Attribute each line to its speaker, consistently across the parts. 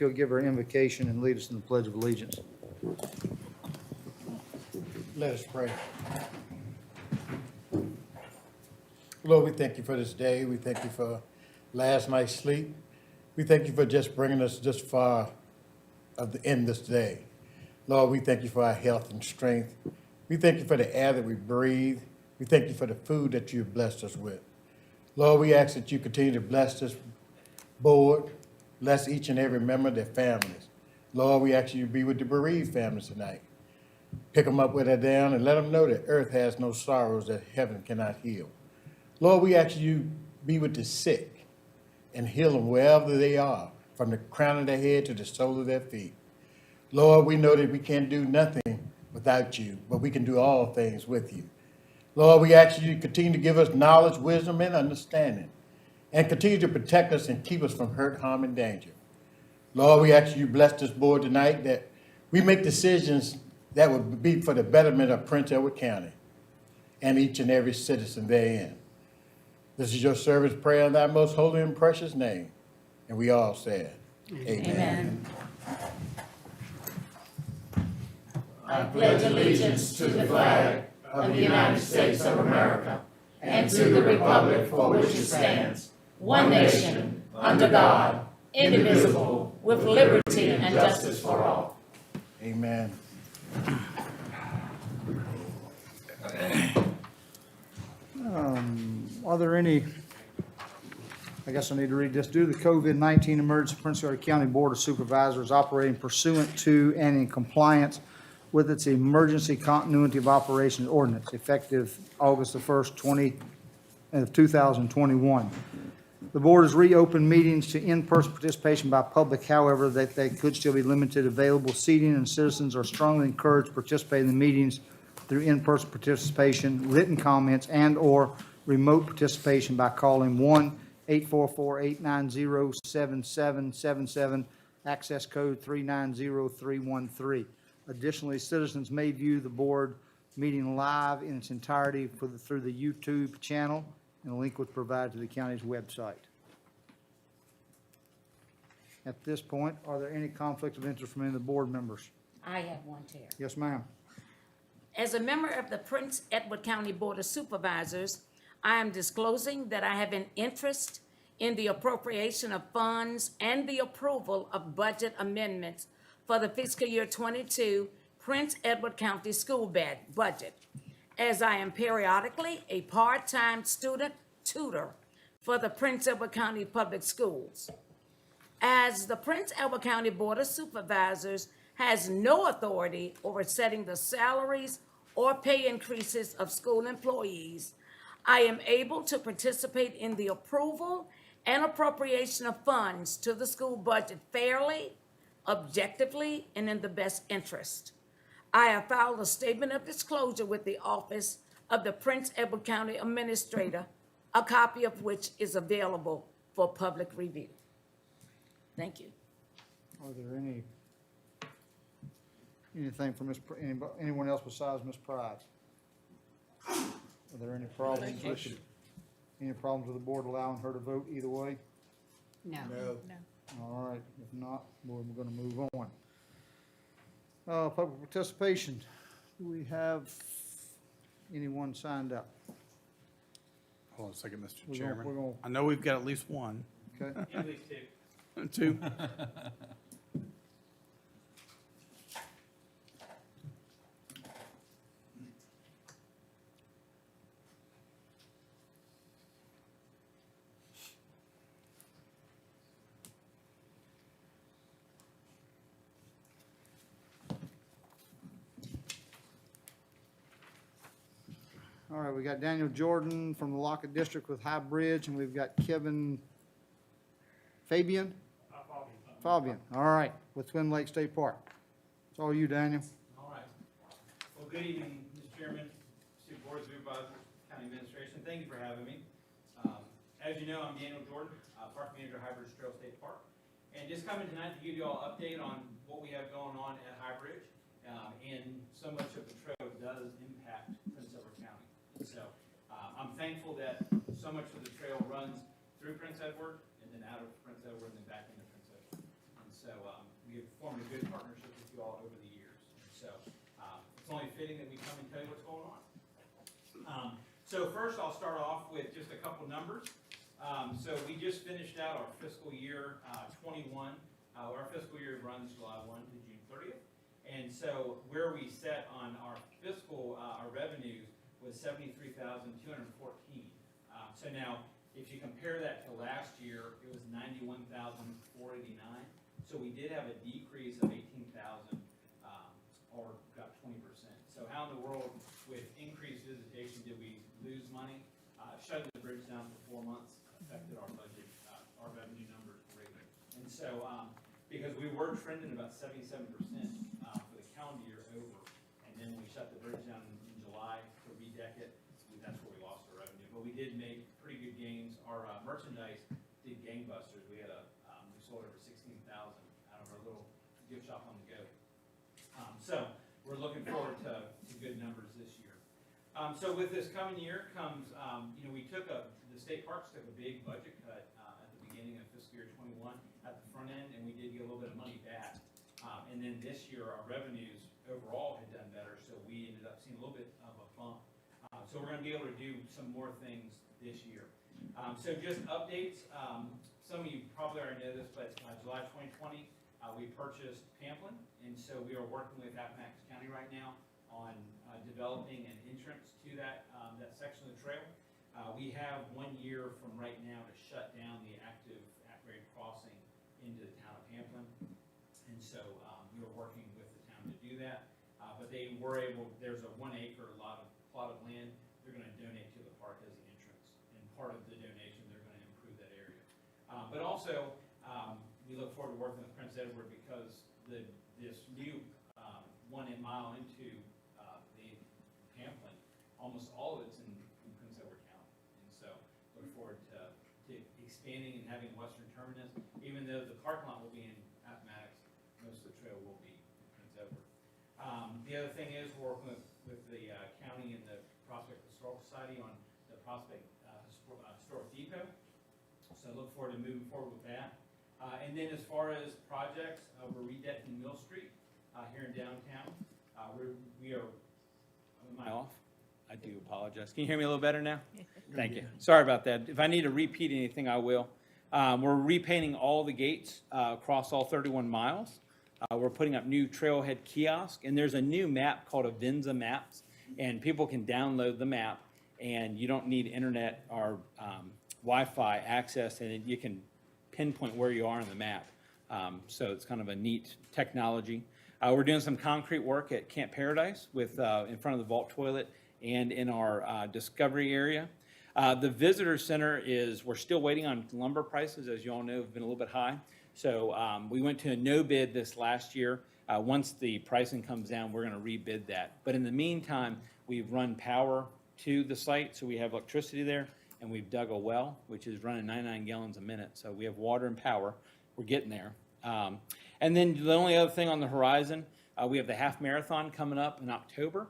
Speaker 1: he'll give her invocation and lead us in the Pledge of Allegiance.
Speaker 2: Let us pray. Lord, we thank you for this day. We thank you for last night's sleep. We thank you for just bringing us this far of the end this day. Lord, we thank you for our health and strength. We thank you for the air that we breathe. We thank you for the food that you've blessed us with. Lord, we ask that you continue to bless this board, bless each and every member of their families. Lord, we ask you to be with the bereaved families tonight. Pick them up where they're down and let them know that earth has no sorrows that heaven cannot heal. Lord, we ask you to be with the sick and heal them wherever they are, from the crown of their head to the sole of their feet. Lord, we know that we can't do nothing without you, but we can do all things with you. Lord, we ask you to continue to give us knowledge, wisdom, and understanding, and continue to protect us and keep us from hurt, harm, and danger. Lord, we ask you to bless this board tonight, that we make decisions that would be for the betterment of Prince Edward County and each and every citizen therein. This is your servant's prayer in thy most holy and precious name. And we all said, Amen.
Speaker 3: I pledge allegiance to the flag of the United States of America and to the republic for which it stands, one nation, under God, indivisible, with liberty and justice for all.
Speaker 2: Amen.
Speaker 1: Are there any, I guess I need to read this. Due to the COVID-19 emergency, Prince Edward County Board of Supervisors operating pursuant to and in compliance with its Emergency Continuity of Operations Ordinance, effective August the 1st, 2021. The board has reopened meetings to in-person participation by public, however, that they could still be limited available seating, and citizens are strongly encouraged to participate in the meetings through in-person participation, written comments, and/or remote participation by calling 1-844-890-7777, access code 390313. Additionally, citizens may view the board meeting live in its entirety through the YouTube channel, and a link was provided to the county's website. At this point, are there any conflicts of interest from any of the board members?
Speaker 3: I have one, Chair.
Speaker 1: Yes, ma'am.
Speaker 3: As a member of the Prince Edward County Board of Supervisors, I am disclosing that I have an interest in the appropriation of funds and the approval of budget amendments for the fiscal year 22 Prince Edward County School budget, as I am periodically a part-time student tutor for the Prince Edward County Public Schools. As the Prince Edward County Board of Supervisors has no authority over setting the salaries or pay increases of school employees, I am able to participate in the approval and appropriation of funds to the school budget fairly, objectively, and in the best interest. I have filed a statement of disclosure with the Office of the Prince Edward County Administrator, a copy of which is available for public review. Thank you.
Speaker 1: Are there anything from anyone else besides Ms. Pride? Are there any problems with any problems with the board allowing her to vote either way?
Speaker 4: No.
Speaker 1: All right, if not, we're going to move on. Public participation. Do we have anyone signed up?
Speaker 5: Hold on a second, Mr.
Speaker 1: We're
Speaker 5: Chairman.
Speaker 1: gonna-
Speaker 5: I know we've got at least one.
Speaker 1: Okay.
Speaker 5: Two.
Speaker 1: All right, we got Daniel Jordan from the Lockett District with High Bridge, and we've got Kevin Fabion? Fabion, all right, with Twin Lake State Park. It's all you, Daniel.
Speaker 6: All right. Well, good evening, Mr. Chairman, City Board of Supervisors, County Administration. Thank you for having me. As you know, I'm Daniel Jordan, Park Manager, High Bridge Trail State Park. And just coming tonight to give you all an update on what we have going on at High Bridge. And so much of the trail does impact Prince Edward County. So I'm thankful that so much of the trail runs through Prince Edward and then out of Prince Edward and then back into Prince Edward. And so we have formed a good partnership with you all over the years. And so it's only fitting that we come and tell you what's going on. So first, I'll start off with just a couple numbers. So we just finished out our fiscal year 21. Our fiscal year runs July 1 to June 30th. And so where we set on our fiscal, our revenues was $73,214. So now, if you compare that to last year, it was $91,489. So we did have a decrease of 18,000, or about 20%. So how in the world, with increased visitation, did we lose money? Shutting the bridge down for 4 months affected our budget, our revenue numbers greatly. And so, because we were trending about 77% for the calendar year over, and then we shut the bridge down in July to redeck it, that's where we lost our revenue. But we did make pretty good gains. Our merchandise did gangbusters. We had we sold over 16,000 out of our little gift shop on the go. So we're looking forward to good numbers this year. So with this coming year comes, we took the state parks took a big budget cut at the beginning of fiscal year 21 at the front end, and we did get a little bit of money back. And then this year, our revenues overall had done better, so we ended up seeing a little bit of a bump. So we're going to be able to do some more things this year. So just updates. Some of you probably already know this, but July 2020, we purchased Pamplin, and so we are working with Appomattox County right now on developing an entrance to that section of the trail. We have 1 year from right now to shut down the active at-grade crossing into the town of Pamplin, and so we were working with the town to do that. But they were able. There's a 1 acre plot of land they're going to donate to the park as the entrance, and part of the donation they're going to improve that area. But also, we look forward to working with Prince Edward because this new 1 mile into the Pamplin, almost all of it's in Prince Edward County, and so look forward to expanding and having western terminus. Even though the parking lot will be in Appomattox, most of the trail will be in Prince Edward. The other thing is we're working with the county and the Prospect Historical Society on the Prospect Historic Depot. So I look forward to moving forward with that. And then as far as projects, we're redecking Mill Street here in downtown. We are, am I off? I do apologize. Can you hear me a little better now? Thank you. Sorry about that. If I need to repeat anything, I will. We're repainting all the gates across all 31 miles. We're putting up new trailhead kiosk, and there's a new map called Avenza Maps, and people can download the map, and you don't need internet or Wi-Fi access, and you can pinpoint where you are on the map. So it's kind of a neat technology. We're doing some concrete work at Camp Paradise with in front of the vault toilet and in our discovery area. The visitor center we're still waiting on lumber prices, as you all know, have been a little bit high. So we went to a no bid this last year. Once the pricing comes down, we're going to rebid that. But in the meantime, we've run power to the site, so we have electricity there, and we've dug a well, which is running 99 gallons a minute. So we have water and power. We're getting there. And then the only other thing on the horizon, we have the half marathon coming up in October.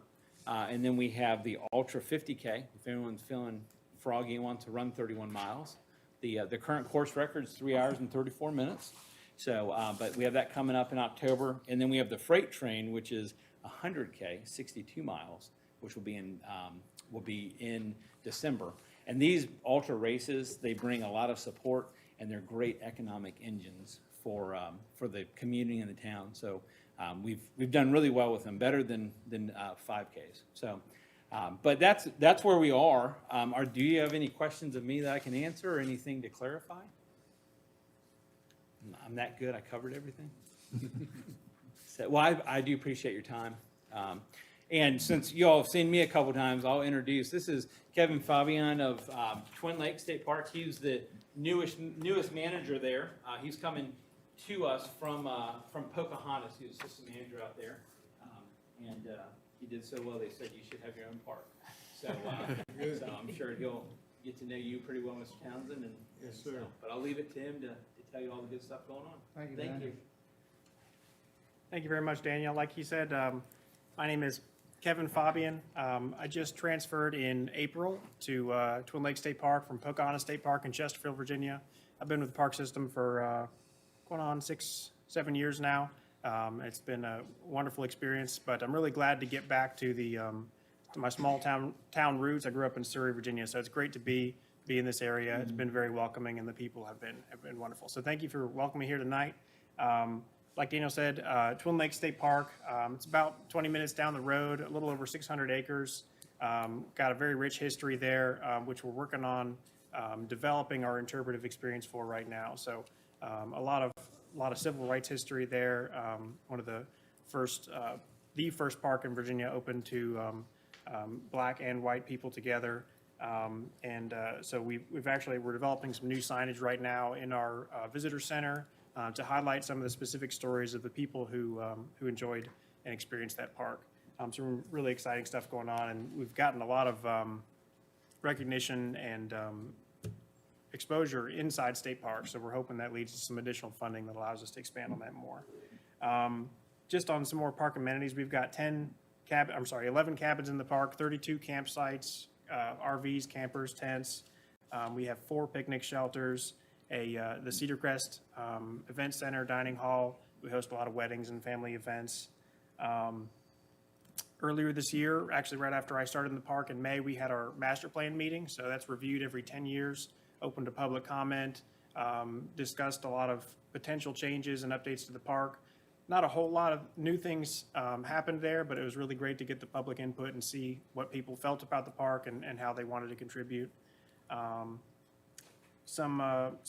Speaker 6: And then we have the Ultra 50K, if anyone's feeling froggy and wants to run 31 miles. The current course record is 3 hours and 34 minutes. So, but we have that coming up in October. And then we have the freight train, which is 100K, 62 miles, which will be in December. And these ultra races, they bring a lot of support, and they're great economic engines for the community and the town. So we've done really well with them, better than 5Ks. So, but that's where we are. Do you have any questions of me that I can answer, or anything to clarify? I'm that good. I covered everything. So, well, I do appreciate your time. And since you all have seen me a couple times, I'll introduce. This is Kevin Fabion of Twin Lakes State Park. He's the newest manager there. He's coming to us from Pocahontas. He was assistant manager out there, and he did so well. They said you should have your own park. So, so I'm sure he'll get to know you pretty well, Mr. Townsend. And
Speaker 2: Yes, sir.
Speaker 6: So, but I'll leave it to him to tell you all the good stuff going on.
Speaker 1: Thank you,
Speaker 6: Thank
Speaker 1: Daniel.
Speaker 6: you.
Speaker 4: Thank you very much, Daniel. Like he said, my name is Kevin Fabion. I just transferred in April to Twin Lakes State Park from Pocahontas State Park in Chesterfield, Virginia. I've been with the park system for going on six years now. It's been a wonderful experience, but I'm really glad to get back to to my small town roots. I grew up in Surrey, Virginia, so it's great to be in this area. It's been very welcoming, and the people have been wonderful. So thank you for welcoming me here tonight. Like Daniel said, Twin Lakes State Park, it's about 20 minutes down the road, a little over 600 acres. Got a very rich history there, which we're working on developing our interpretive experience for right now. So a lot of civil rights history there. One of the first park in Virginia open to black and white people together. So we're developing some new signage right now in our visitor center to highlight some of the specific stories of the people who enjoyed and experienced that park. Some really exciting stuff going on, and we've gotten a lot of recognition and exposure inside state parks. So we're hoping that leads to some additional funding that allows us to expand on that more. Just on some more park amenities, we've got 11 cabins in the park, 32 campsites, RVs, campers, tents. We have 4 picnic shelters, the Cedar Crest Event Center, dining hall. We host a lot of weddings and family events. Earlier this year, actually right after I started in the park in May, we had our master plan meeting. So that's reviewed every 10 years, open to public comment, discussed a lot of potential changes and updates to the park. Not a whole lot of new things happened there, but it was really great to get the public input and see what people felt about the park and how they wanted to contribute. Some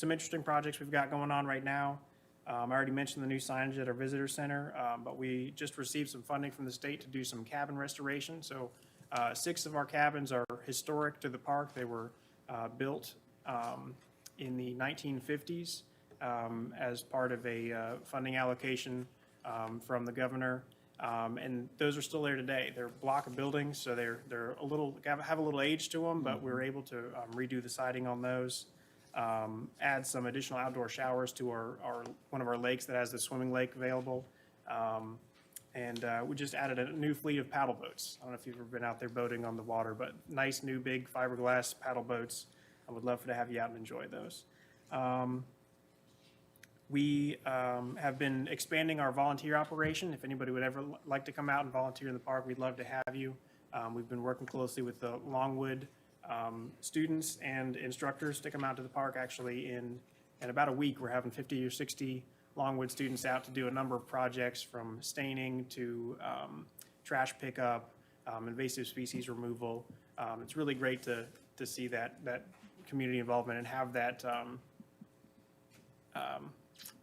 Speaker 4: interesting projects we've got going on right now. I already mentioned the new signage at our visitor center, but we just received some funding from the state to do some cabin restoration. So 6 of our cabins are historic to the park. They were built in the 1950s as part of a funding allocation from the governor, and those are still there today. They're block of buildings, so they're have a little age to them, but we were able to redo the siding on those, add some additional outdoor showers to one of our lakes that has the swimming lake available, and we just added a new fleet of paddle boats. I don't know if you've ever been out there boating on the water, but nice new big fiberglass paddle boats. I would love to have you out and enjoy those. We have been expanding our volunteer operation. If anybody would ever like to come out and volunteer in the park, we'd love to have you. We've been working closely with the Longwood students and instructors to come out to the park. Actually, in about a week, we're having 50 or 60 Longwood students out to do a number of projects, from staining to trash pickup, invasive species removal. It's really great to see that community involvement and have that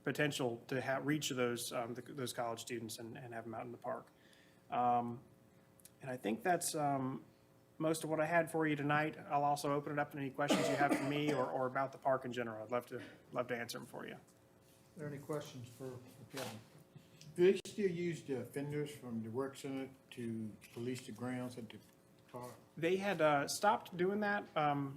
Speaker 4: potential to reach those college students and have them out in the park. And I think that's most of what I had for you tonight. I'll also open it up to any questions you have for me or about the park in general. I'd love to answer them for you.
Speaker 1: Are there any questions for Kevin?
Speaker 2: Do they still use the offenders from the work center to police the grounds at the park?
Speaker 4: They had stopped doing that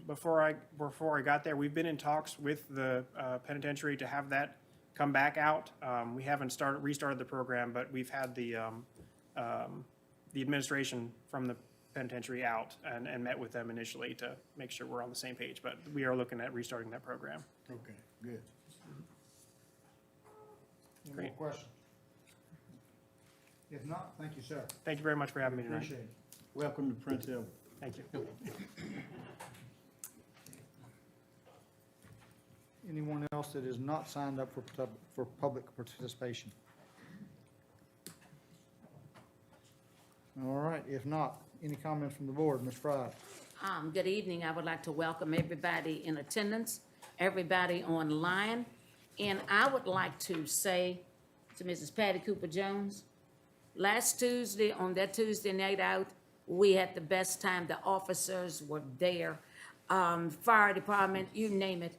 Speaker 4: before I got there. We've been in talks with the penitentiary to have that come back out. We haven't restarted the program, but we've had the administration from the penitentiary out and met with them initially to make sure we're on the same page. But we are looking at restarting that program.
Speaker 2: Okay, good.
Speaker 1: Any more
Speaker 4: Great.
Speaker 1: questions? If not, thank you, sir.
Speaker 4: Thank you very much for having me tonight.
Speaker 1: Appreciate it.
Speaker 2: Welcome to Prince Edward.
Speaker 4: Thank you.
Speaker 1: Anyone else that is not signed up for public participation? All right, if not, any comments from the board? Ms. Fry?
Speaker 3: Good evening. I would like to welcome everybody in attendance, everybody online. And I would like to say to Mrs. Patty Cooper Jones, last Tuesday, on that Tuesday night out, we had the best time. The officers were there. Fire department, you name it.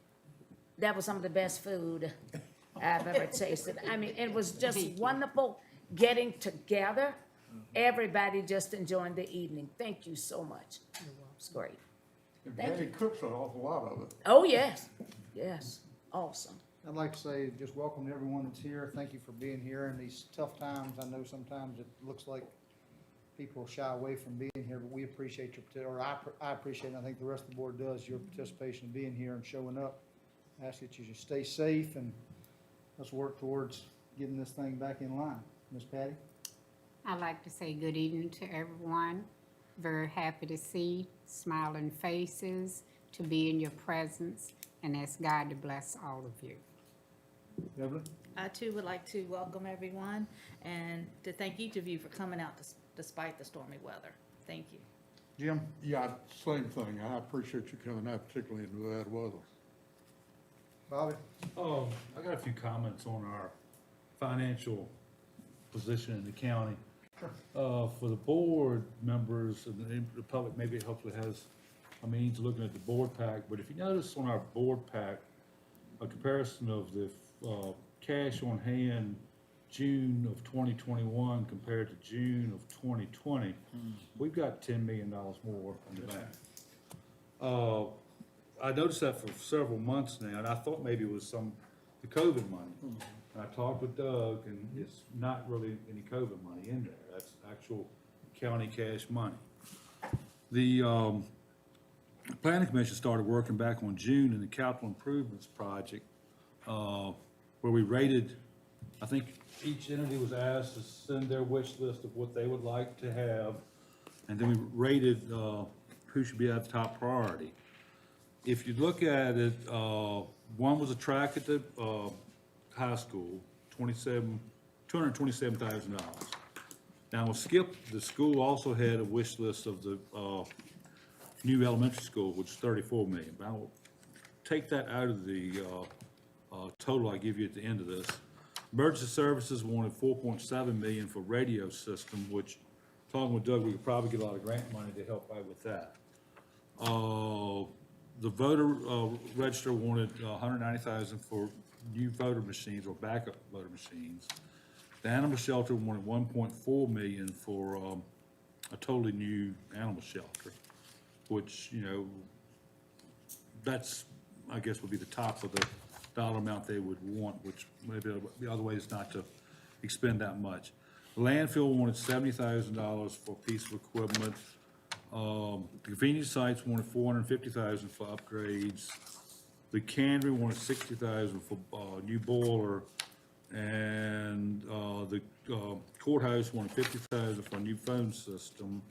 Speaker 3: That was some of the best food I've ever tasted. I mean, it was just wonderful getting together. Everybody just enjoying the evening. Thank you so much. It's great. Thank you.
Speaker 2: cooks an awful lot of it.
Speaker 3: Oh, yes, yes, awesome.
Speaker 1: I'd like to say just welcome to everyone that's here. Thank you for being here in these tough times. I know sometimes it looks like people shy away from being here, but we appreciate your, I appreciate, and I think the rest of the board does, your participation in being here and showing up. I ask that you just stay safe and let's work towards getting this thing back in line. Ms. Patty?
Speaker 7: I'd like to say good evening to everyone. Very happy to see smiling faces, to be in your presence, and ask God to bless all of you.
Speaker 1: Beverly?
Speaker 8: I too would like to welcome everyone and to thank each of you for coming out despite the stormy weather. Thank you.
Speaker 1: Jim?
Speaker 9: Yeah, same thing. I appreciate you coming out, particularly in the bad weather.
Speaker 1: Bobby?
Speaker 10: I got a few comments on our financial position in the county. For the board members and the public, maybe it hopefully has a means of looking at the board pack, but if you notice on our board pack, a comparison of the cash on hand June of 2021 compared to June of 2020, we've got $10 million more in the bank. I noticed that for several months now, and I thought maybe it was the COVID money. And I talked with Doug, and it's not really any COVID money in there. That's actual county cash money. The Planning Commission started working back on June in the capital improvements project, where we rated, I think each entity was asked to send their wish list of what they would like to have, and then we rated who should be at the top priority. If you look at it, one was a track at the high school, $227,000. Now, we'll skip, the school also had a wish list of the new elementary school, which is $34 million. But I will take that out of the total I give you at the end of this. Emergency Services wanted $4.7 million for radio system, which, talking with Doug, we could probably get a lot of grant money to help out with that. The voter register wanted $190,000 for new voter machines or backup voter machines. The animal shelter wanted $1.4 million for a totally new animal shelter, which, you know, that's, I guess, would be the top of the dollar amount they would want, which maybe the other way is not to expend that much. The landfill wanted $70,000 for a piece of equipment. The convenience sites wanted $450,000 for upgrades. The cannery wanted $60,000 for new boiler, and the courthouse wanted $50,000 for a new phone system.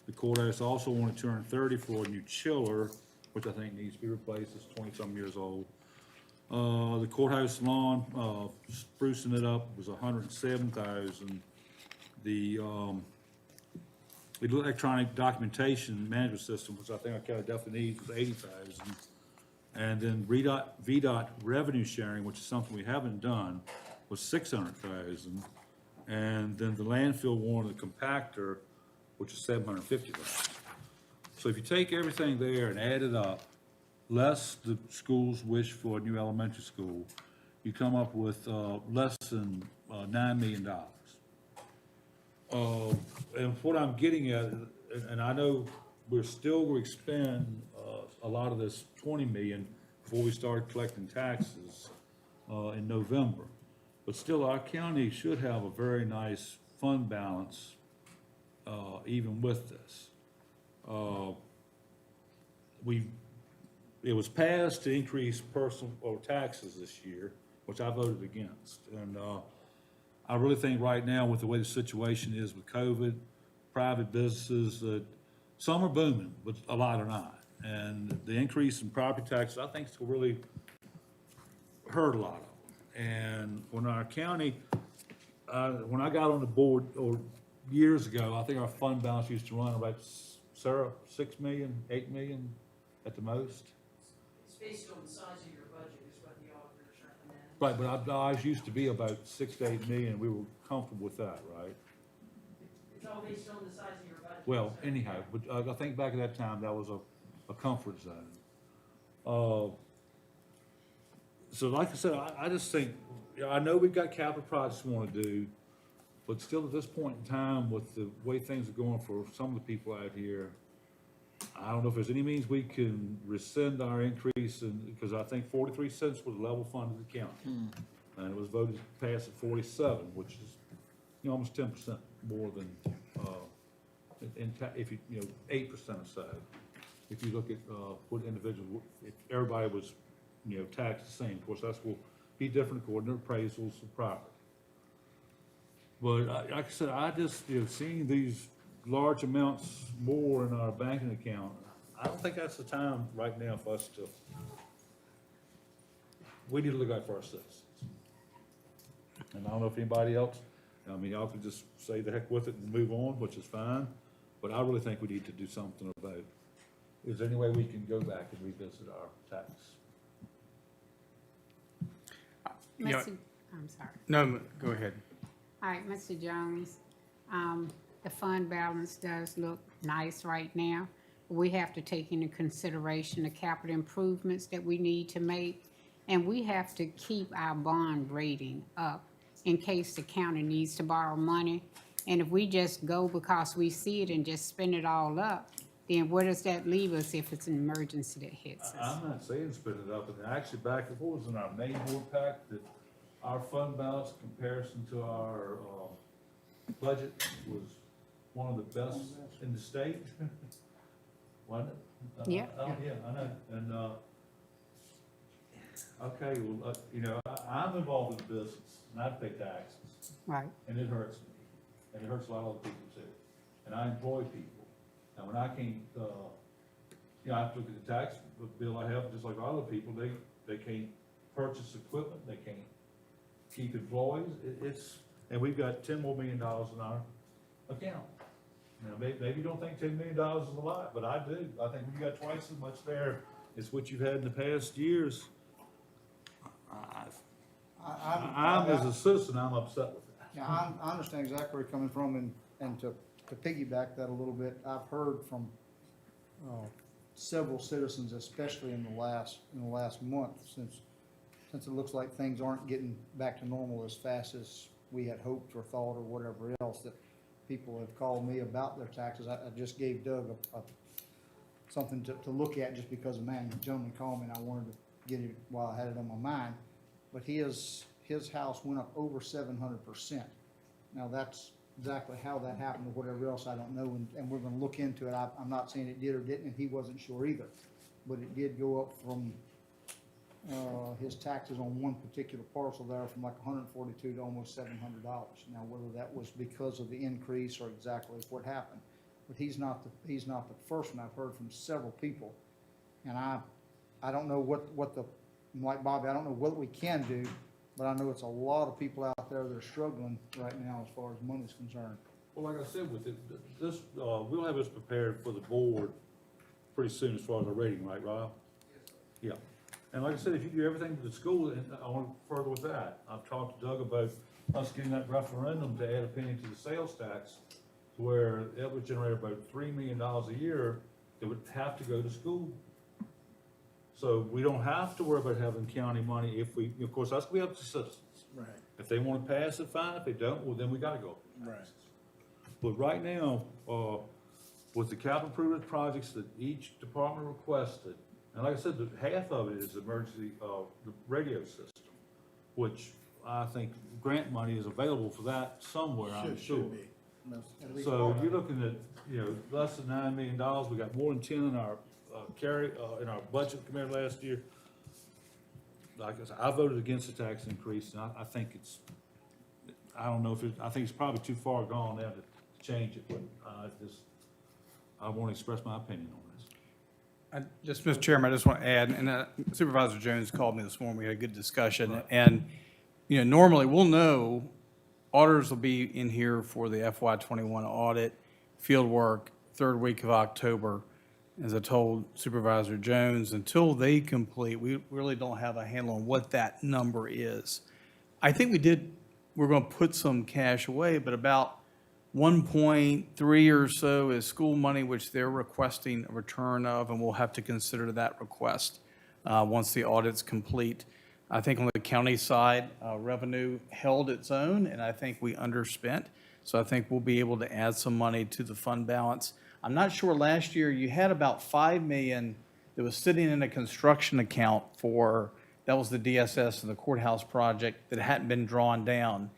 Speaker 10: The courthouse also wanted $230,000 for a new chiller, which I think needs to be replaced. It's 20-some years old. The courthouse lawn, sprucing it up, was $107,000. The electronic documentation management system, which I think our county definitely needs, was $80,000. And then VDOT revenue sharing, which is something we haven't done, was $600,000. And then the landfill wanted a compactor, which is $750,000. So if you take everything there and add it up, less the school's wish for a new elementary school, you come up with less than $9 million. And what I'm getting at, and I know we're still going to expend a lot of this $20 million before we start collecting taxes in November. But still, our county should have a very nice fund balance even with this. It was passed to increase personal or taxes this year, which I voted against. And I really think right now, with the way the situation is with COVID, private businesses, that some are booming, but a lot are not. And the increase in property taxes, I think, will really hurt a lot of them. And when our county, when I got on the board or years ago, I think our fund balance used to run about, Sarah, 6 million, 8 million at the most.
Speaker 11: It's based on the size of your budget is what the auditors recommend.
Speaker 10: Right, but ours used to be about 6 to 8 million. We were comfortable with that, right?
Speaker 11: It's all based on the size of your budget.
Speaker 10: Well,
Speaker 11: so-
Speaker 10: anyhow, but I think back at that time, that was a comfort zone. So like I said, I just think, you know, I know we've got capital projects we want to do, but still at this point in time, with the way things are going for some of the people out here, I don't know if there's any means we can rescind our increase in, because I think 43 cents was level funded the county. And it was voted to pass at 47, which is, you know, almost 10% more than, if you, 8% or so. If you look at, what individual, if everybody was, taxed the same, of course, that's will be different according to appraisals of property. But like I said, I just, seeing these large amounts more in our banking account, I don't think that's the time right now for us to, we need to look out for our citizens. And I don't know if anybody else, I mean, y'all could just say the heck with it and move on, which is fine, but I really think we need to do something about it. Is there any way we can go back and revisit our tax?
Speaker 5: Yeah.
Speaker 7: I'm sorry.
Speaker 5: No, go ahead.
Speaker 7: All right, Mr. Jones, the fund balance does look nice right now. We have to take into consideration the capital improvements that we need to make, and we have to keep our bond rating up in case the county needs to borrow money. And if we just go because we see it and just spend it all up, then where does that leave us if it's an emergency that hits us?
Speaker 10: I'm not saying split it up, and actually back and forth was in our main board pack that our fund balance comparison to our, budget was one of the best in the state. Wasn't it?
Speaker 7: Yeah.
Speaker 10: Oh, yeah, I know, and, okay, well, I'm involved in business, and I pay taxes,
Speaker 7: Right.
Speaker 10: and it hurts me, and it hurts a lot of other people too, and I employ people, and when I can't, I have to look at the tax bill I have, just like other people, they can't purchase equipment, they can't keep employees, and we've got $10 more million in our account. Now, maybe you don't think $10 million is a lot, but I do. I think when you got twice as much there as what you've had in the past years, I'm as a citizen, I'm upset with that.
Speaker 1: Yeah, I understand exactly where you're coming from, and to piggyback that a little bit, I've heard from several citizens, especially in the last month, since it looks like things aren't getting back to normal as fast as we had hoped or thought or whatever else, that people have called me about their taxes. I just gave Doug something to look at just because the gentleman called me and I wanted to get it while I had it on my mind. But his house went up over 700%. Now that's exactly how that happened or whatever else, I don't know, and we're gonna look into it. I'm not saying it did or didn't, and he wasn't sure either. But it did go up from his taxes on one particular parcel there from like 142 to almost $700. Now, whether that was because of the increase or exactly what happened, but he's not the first one. I've heard from several people, and I don't know what the, like Bobby, I don't know what we can do, but I know it's a lot of people out there that are struggling right now as far as money's concerned.
Speaker 10: Well, like I said, with this, we'll have this prepared for the board pretty soon as far as our rating, right, Rob? Yeah. And like I said, if you do everything to the school, and I want to further with that, I've talked to Doug about us getting that referendum to add a penny to the sales tax, to where it would generate about $3 million a year that would have to go to school. So we don't have to worry about having county money if we, of course, that's gonna be up to citizens.
Speaker 2: Right,
Speaker 10: If they want to pass it, fine. If they don't, well, then we gotta go.
Speaker 2: right.
Speaker 10: But right now, with the capital improvement projects that each department requested, and like I said, half of it is emergency, the radio system, which I think grant money is available for that somewhere, I'm sure.
Speaker 2: Should be. At least
Speaker 10: So
Speaker 2: part
Speaker 10: you're
Speaker 2: of it.
Speaker 10: looking at, less than $9 million. We got more than 10 in our, in our budget compared to last year. Like I said, I voted against the tax increase, and I think I don't know I think it's probably too far gone now to change it, but I want to express my opinion on this.
Speaker 5: Just, Mr. Chairman, I just want to add, and Supervisor Jones called me this morning, we had a good discussion, and, normally we'll know, auditors will be in here for the FY '21 audit, field work, third week of October. As I told Supervisor Jones, until they complete, we really don't have a handle on what that number is. I think we're going to put some cash away, but about 1.3 or so is school money, which they're requesting a return of, and we'll have to consider that request once the audit's complete. I think on the county side, revenue held its own, and I think we underspent. So I think we'll be able to add some money to the fund balance. I'm not sure, last year you had about $5 million that was sitting in a construction account that was the DSS and the courthouse project that hadn't been drawn down.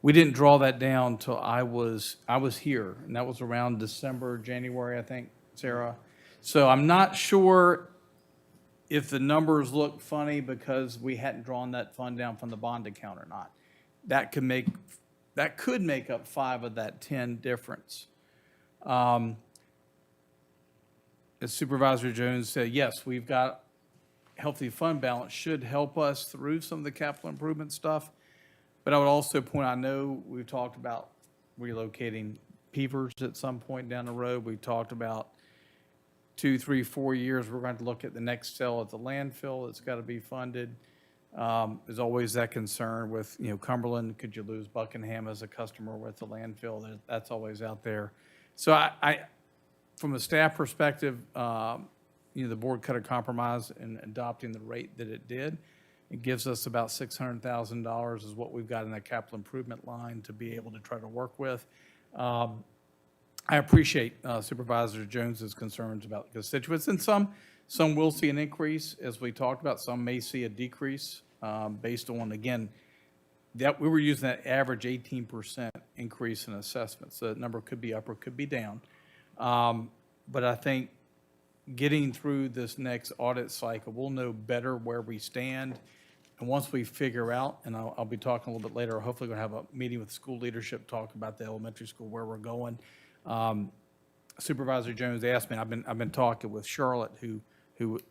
Speaker 5: We didn't draw that down till I was here, and that was around December, January, I think, Sarah. So I'm not sure if the numbers look funny because we hadn't drawn that fund down from the bond account or not. That could make that could make up 5 of that 10 difference. As Supervisor Jones said, yes, we've got healthy fund balance should help us through some of the capital improvement stuff. But I would also point, I know we've talked about relocating peepers at some point down the road. We've talked about 2, 3, 4 years, we're going to look at the next cell at the landfill. It's got to be funded. There's always that concern with, Cumberland, could you lose Buckingham as a customer with the landfill? That's always out there. So I from a staff perspective, the board cut a compromise in adopting the rate that it did. It gives us about $600,000 is what we've got in that capital improvement line to be able to try to work with. I appreciate Supervisor Jones's concerns about constituents, and some will see an increase, as we talked about. Some may see a decrease based on, again, that we were using that average 18% increase in assessments. So that number could be up or could be down. But I think getting through this next audit cycle, we'll know better where we stand. And once we figure out, and I'll be talking a little bit later, hopefully we'll have a meeting with school leadership, talk about the elementary school, where we're going. Supervisor Jones asked me, I've been talking with Charlotte, who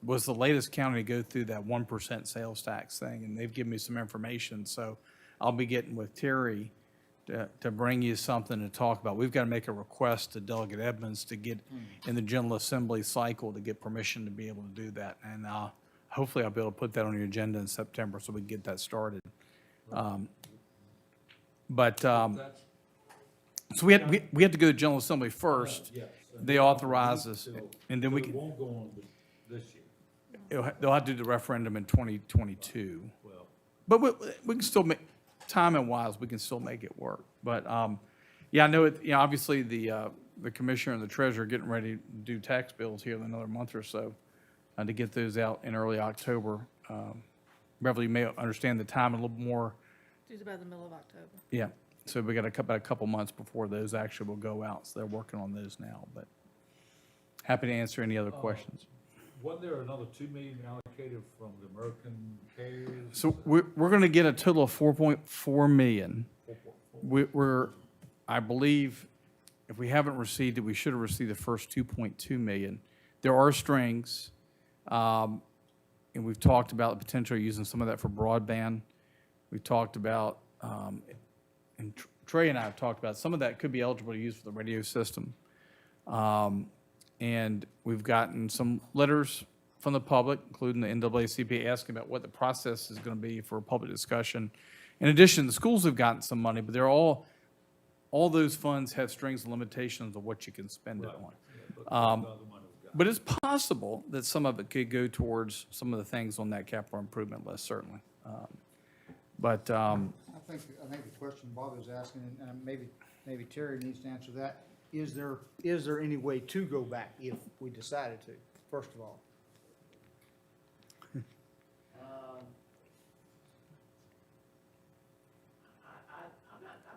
Speaker 5: was the latest county to go through that 1% sales tax thing, and they've given me some information. So I'll be getting with Terry to bring you something to talk about. We've got to make a request to Delegate Edmonds to get in the General Assembly cycle to get permission to be able to do that. And hopefully I'll be able to put that on your agenda in September so we can get that started. So we had to go to General Assembly first.
Speaker 10: Yes.
Speaker 5: They authorize us, and then we
Speaker 10: But it
Speaker 5: can,
Speaker 10: won't go on this year.
Speaker 5: they'll have to do the referendum in 2022.
Speaker 10: Well,
Speaker 5: But we can still make, timing-wise, we can still make it work. But, yeah, I know it, obviously the commissioner and the treasurer are getting ready to do tax bills here in another month or so to get those out in early October. Beverly, you may understand the time a little more.
Speaker 8: It's about the middle of October.
Speaker 5: Yeah, so we got about a couple months before those actually will go out, so they're working on those now. But happy to answer any other questions.
Speaker 10: wasn't there another $2 million allocated from the American carriers?
Speaker 5: So we're going to get a total of 4.4 million. We're, I believe, if we haven't received it, we should have received the first 2.2 million. There are strings, and we've talked about the potential of using some of that for broadband. We've talked about, and Trey and I have talked about, some of that could be eligible to use for the radio system. And we've gotten some letters from the public, including the NAACP, asking about what the process is going to be for public discussion. In addition, the schools have gotten some money, but they're all those funds have strings and limitations of what you can spend it on. But it's possible that some of it could go towards some of the things on that capital improvement list, certainly.
Speaker 1: I think the question Bob is asking, and maybe Terry needs to answer that, is there any way to go back if we decided to, first of all?
Speaker 11: I'm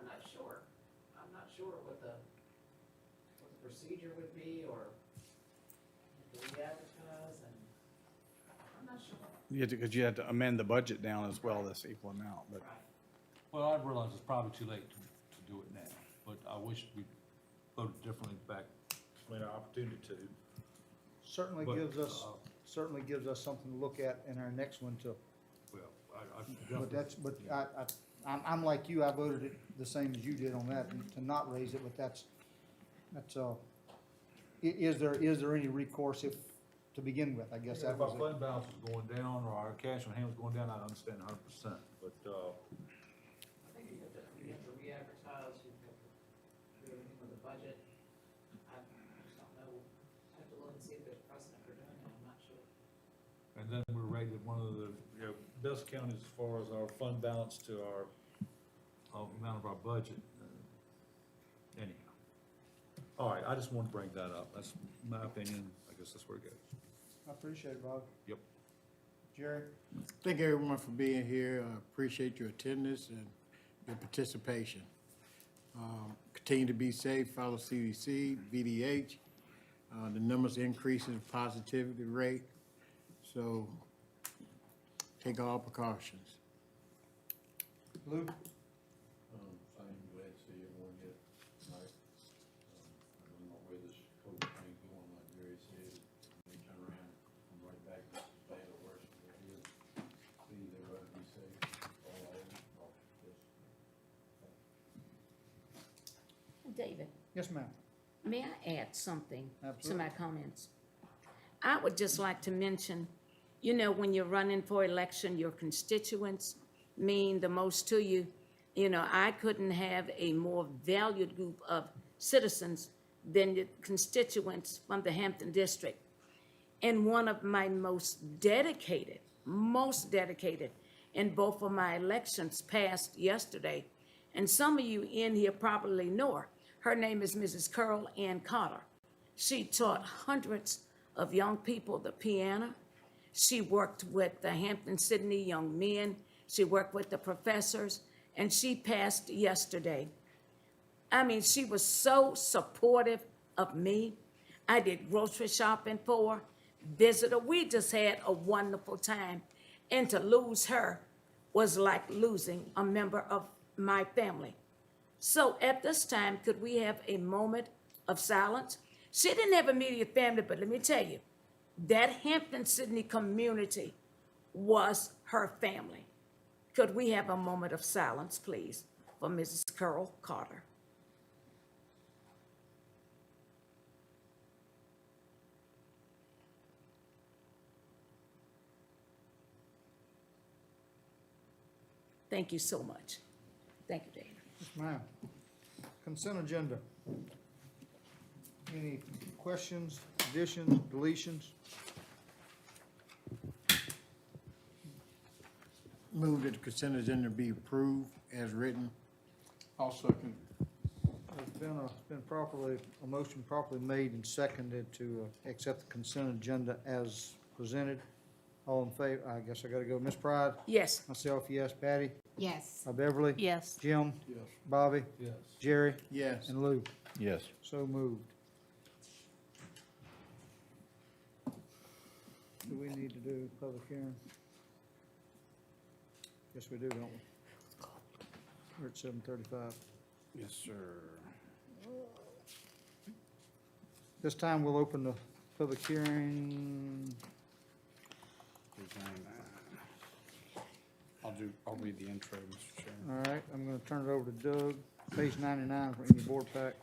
Speaker 11: not sure. I'm not sure what the procedure would be, or do we advertise, and I'm not sure.
Speaker 5: Because you had to amend the budget down as well, this equal amount, but.
Speaker 10: Well, I realize it's probably too late to do it now, but I wish we voted differently back when our opportunity to.
Speaker 1: Certainly
Speaker 10: But,
Speaker 1: gives us something to look at in our next one too.
Speaker 10: Well,
Speaker 1: But I'm like you, I voted it the same as you did on that, to not raise it, but is there any recourse to begin with? I guess that
Speaker 10: if our
Speaker 1: was it.
Speaker 10: fund balance was going down or our cash on hand was going down, I understand 100%, but,
Speaker 11: I think you have to re-advertise, you have to do anything with the budget. I just don't know. I have to look and see if there's precedent for doing that, I'm not sure.
Speaker 10: and then we're rated one of the, best counties as far as our fund balance to our amount of our budget. Anyhow. All right, I just want to bring that up. That's my opinion. I guess that's where it goes.
Speaker 1: I appreciate it, Bob.
Speaker 10: Yep.
Speaker 1: Jerry?
Speaker 2: Thank everyone for being here. I appreciate your attendance and your participation. Continue to be safe, follow CDC, VDH. The numbers increasing, positivity rate. So take all precautions.
Speaker 1: Luke?
Speaker 10: Same way.
Speaker 1: Yes, ma'am.
Speaker 3: May I add something to
Speaker 1: Absolutely.
Speaker 3: my comments? I would just like to mention, you know, when you're running for election, your constituents mean the most to you. You know, I couldn't have a more valued group of citizens than the constituents from the Hampton District. And one of my most dedicated, in both of my elections passed yesterday, and some of you in here probably know her. Her name is Mrs. Carol Ann Carter. She taught hundreds of young people the piano. She worked with the Hampton-Sydney young men. She worked with the professors, and she passed yesterday. I mean, she was so supportive of me. I did grocery shopping for her, visitor. We just had a wonderful time. And to lose her was like losing a member of my family. So at this time, could we have a moment of silence? She didn't have immediate family, but let me tell you, that Hampton-Sydney community was her family. Could we have a moment of silence, please, for Mrs. Carol Carter? Thank you so much. Thank you, David.
Speaker 1: Yes, ma'am. Consent agenda. Any questions, additions, deletions?
Speaker 2: Move that the consent agenda be approved as written.
Speaker 9: I'll second.
Speaker 1: There's been a motion properly made and seconded to accept the consent agenda as presented. All in favor, I guess I gotta go. Ms. Pride?
Speaker 3: Yes.
Speaker 1: Myself, yes. Patty?
Speaker 7: Yes.
Speaker 1: Beverly?
Speaker 8: Yes.
Speaker 1: Jim?
Speaker 9: Yes.
Speaker 1: Bobby?
Speaker 10: Yes.
Speaker 1: Jerry?
Speaker 2: Yes.
Speaker 1: And Lou?
Speaker 9: Yes.
Speaker 1: So moved. Do we need to do public hearing? Yes, we do, don't we? We're at 7:35.
Speaker 5: Yes, sir.
Speaker 1: This time, we'll open the public hearing.
Speaker 5: I'll read the intro, Mr. Chairman.
Speaker 1: All right, I'm going to turn it over to Doug, page 99 for any board pack.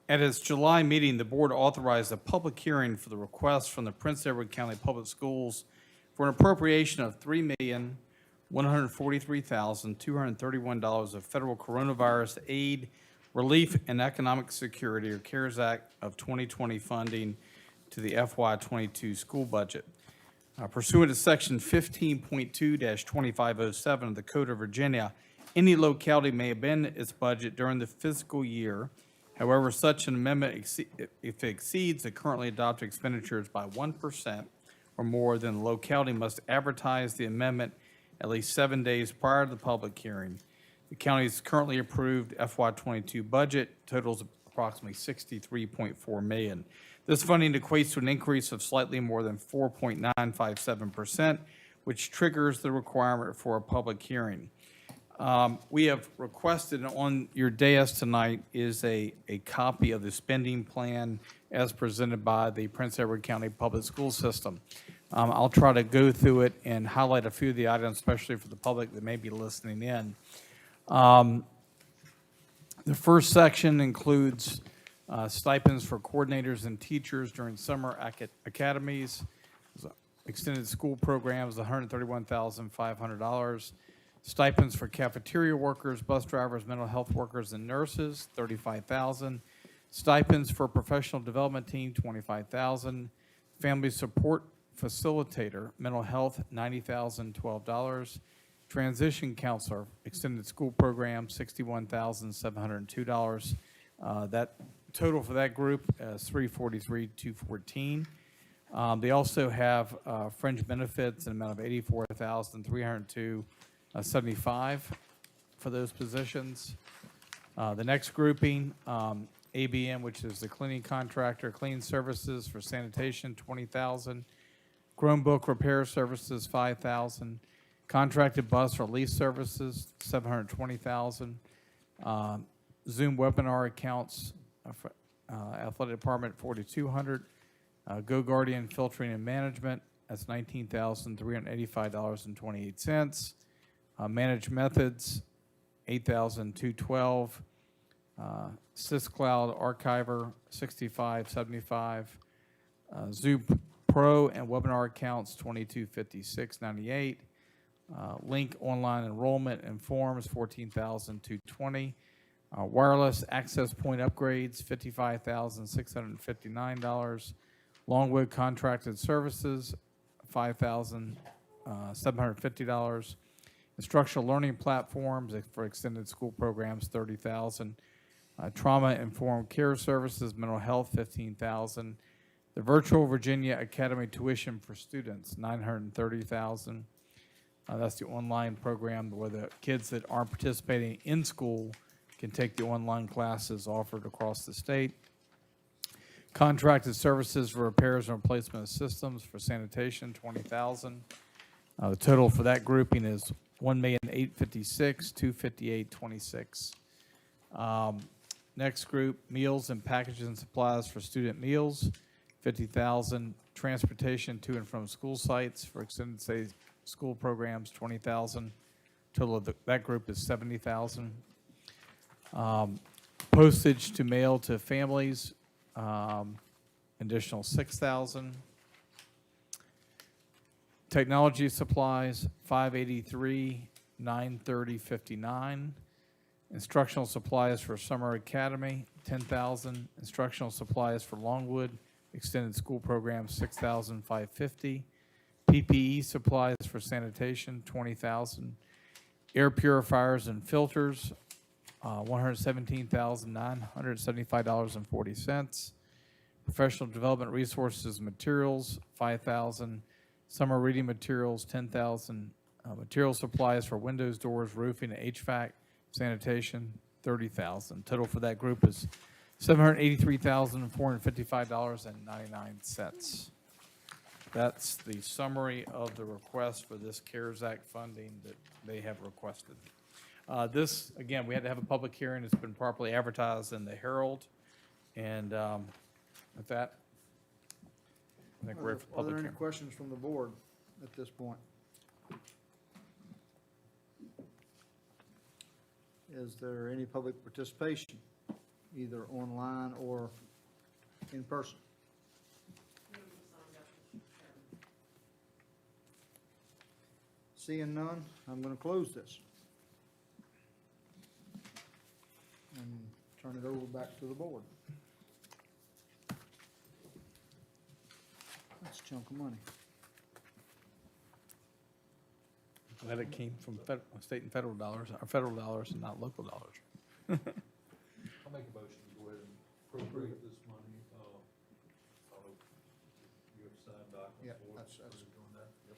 Speaker 5: At its July meeting, the board authorized a public hearing for the request from the Prince Edward County Public Schools for an appropriation of $3,143,231 of federal coronavirus aid, relief, and economic security, or CARES Act of 2020 funding to the FY22 school budget. Pursuant to Section 15.2-2507 of the Code of Virginia, any locality may amend its budget during the fiscal year. However, such an amendment, if it exceeds the currently adopted expenditures by 1% or more, then the locality must advertise the amendment at least 7 days prior to the public hearing. The county's currently approved FY22 budget totals approximately $63.4 million. This funding equates to an increase of slightly more than 4.957%, which triggers the requirement for a public hearing. We have requested on your dais tonight is a copy of the spending plan as presented by the Prince Edward County Public School System. I'll try to go through it and highlight a few of the items, especially for the public that may be listening in. The first section includes stipends for coordinators and teachers during summer academies, extended school programs, $131,500. Stipends for cafeteria workers, bus drivers, mental health workers, and nurses, $35,000. Stipends for professional development team, $25,000. Family support facilitator, mental health, $90,012. Transition counselor, extended school program, $61,702. That total for that group is $343,214. They also have fringe benefits in an amount of $84,302.75 for those positions. The next grouping, ABM, which is the cleaning contractor, cleaning services for sanitation, $20,000. Chromebook repair services, $5,000. Contracted bus or lease services, $720,000. Zoom webinar accounts, athletic department, $4,200. Go Guardian filtering and management, that's $19,385.28. Managed methods, $8,212. SysCloud Archiver, $65.75. Zoom Pro and webinar accounts, $2256.98. Link online enrollment and forms, $14,220. Wireless access point upgrades, $55,659. Longwood contracted services, $5,750. Instructional learning platforms for extended school programs, $30,000. Trauma-informed care services, mental health, $15,000. The Virtual Virginia Academy tuition for students, $930,000. That's the online program where the kids that aren't participating in school can take the online classes offered across the state. Contracted services for repairs and replacement of systems for sanitation, $20,000. The total for that grouping is $1,856,258.26. Next group, meals and packages and supplies for student meals, $50,000. Transportation to and from school sites for extended stay school programs, $20,000. Total of that group is $70,000. Postage to mail to families, additional $6,000. Technology supplies, $583,930.59. Instructional supplies for Summer Academy, $10,000. Instructional supplies for Longwood Extended School Program, $6,550. PPE supplies for sanitation, $20,000. Air purifiers and filters, $117,975.40. Professional development resources and materials, $5,000. Summer reading materials, $10,000. Material supplies for windows, doors, roofing, and HVAC, sanitation, $30,000. Total for that group is $783,455.99. That's the summary of the request for this CARES Act funding that they have requested. This, again, we had to have a public hearing. It's been properly advertised in the Herald. And with that, I think we're ready for
Speaker 1: Are
Speaker 5: public
Speaker 1: there any
Speaker 5: hearing.
Speaker 1: questions from the board at this point? Is there any public participation, either online or in person? Seeing none, I'm going to close this and turn it over back to the board. That's a chunk of money.
Speaker 5: Glad it came from state and federal dollars, or federal dollars and not local dollars.
Speaker 10: I'll make a motion to go ahead and appropriate this money. You have signed documents
Speaker 1: Yeah,
Speaker 10: for it.
Speaker 1: that's
Speaker 10: Doing that. Yep.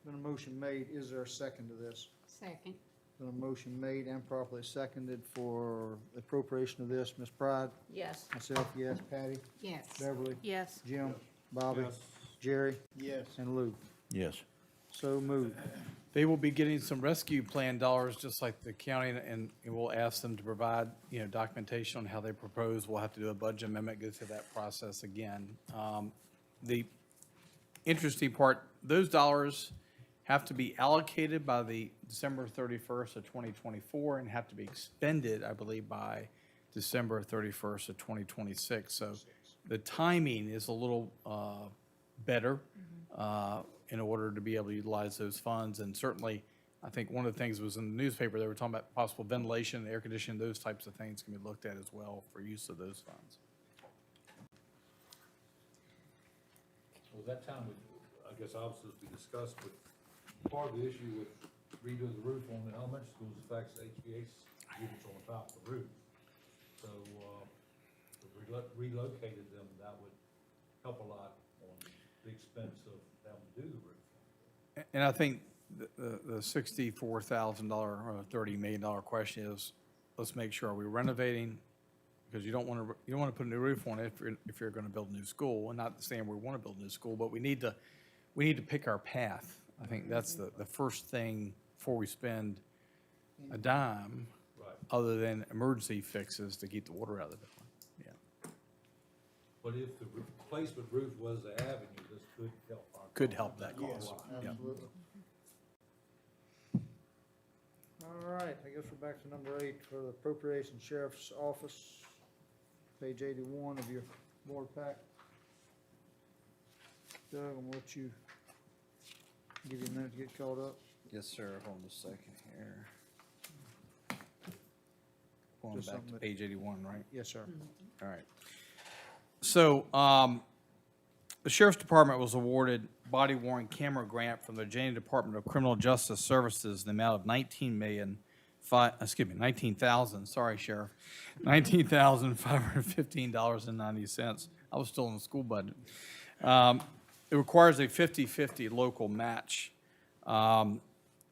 Speaker 1: been a motion made. Is there a second to this?
Speaker 7: Second.
Speaker 1: Been a motion made and properly seconded for appropriation of this. Ms. Pride?
Speaker 3: Yes.
Speaker 1: Myself, yes. Patty?
Speaker 7: Yes.
Speaker 1: Beverly?
Speaker 8: Yes.
Speaker 1: Jim? Bobby?
Speaker 9: Yes.
Speaker 1: Jerry?
Speaker 2: Yes.
Speaker 1: And Lou?
Speaker 9: Yes.
Speaker 1: So moved.
Speaker 5: They will be getting some rescue plan dollars, just like the county, and we'll ask them to provide, documentation on how they propose. We'll have to do a budget amendment, go through that process again. The interesting part, those dollars have to be allocated by the December 31st of 2024 and have to be expended, I believe, by December 31st of 2026. So the timing is a little better in order to be able to utilize those funds. And certainly, I think one of the things was in the newspaper, they were talking about possible ventilation, air conditioning, those types of things can be looked at as well for use of those funds.
Speaker 10: Well, that time, I guess obviously we discussed, but part of the issue with redoing the roof on the elementary schools affects HVAC units on the top of the roof. So, if we relocated them, that would help a lot on the expense of having to do the roof.
Speaker 5: And I think the $64,000 or $30 million question is, let's make sure, are we renovating? Because you don't want to put a new roof on it if you're going to build a new school. And not saying we want to build a new school, but we need to pick our path. I think that's the first thing before we spend a dime,
Speaker 10: Right.
Speaker 5: other than emergency fixes to keep the water out of the building. Yeah.
Speaker 10: But if the replacement roof was the avenue, this could help.
Speaker 5: Could help that
Speaker 2: Yes,
Speaker 5: cost. Yeah.
Speaker 2: absolutely.
Speaker 1: All right, I guess we're back to number 8 for the appropriation sheriff's office, page 81 of your board pack. Doug, I'm gonna let you, give you a minute to get caught up.
Speaker 5: Yes, sir. Hold on a second here. Going
Speaker 1: Just
Speaker 5: back
Speaker 1: something
Speaker 5: to
Speaker 1: that-
Speaker 5: page 81, right?
Speaker 1: Yes, sir.
Speaker 5: All right. So, the Sheriff's Department was awarded body worn camera grant from the Virginia Department of Criminal Justice Services in the amount of $19,000, sorry, Sheriff, $19,515.90. I was still in the school budget. It requires a 50-50 local match. And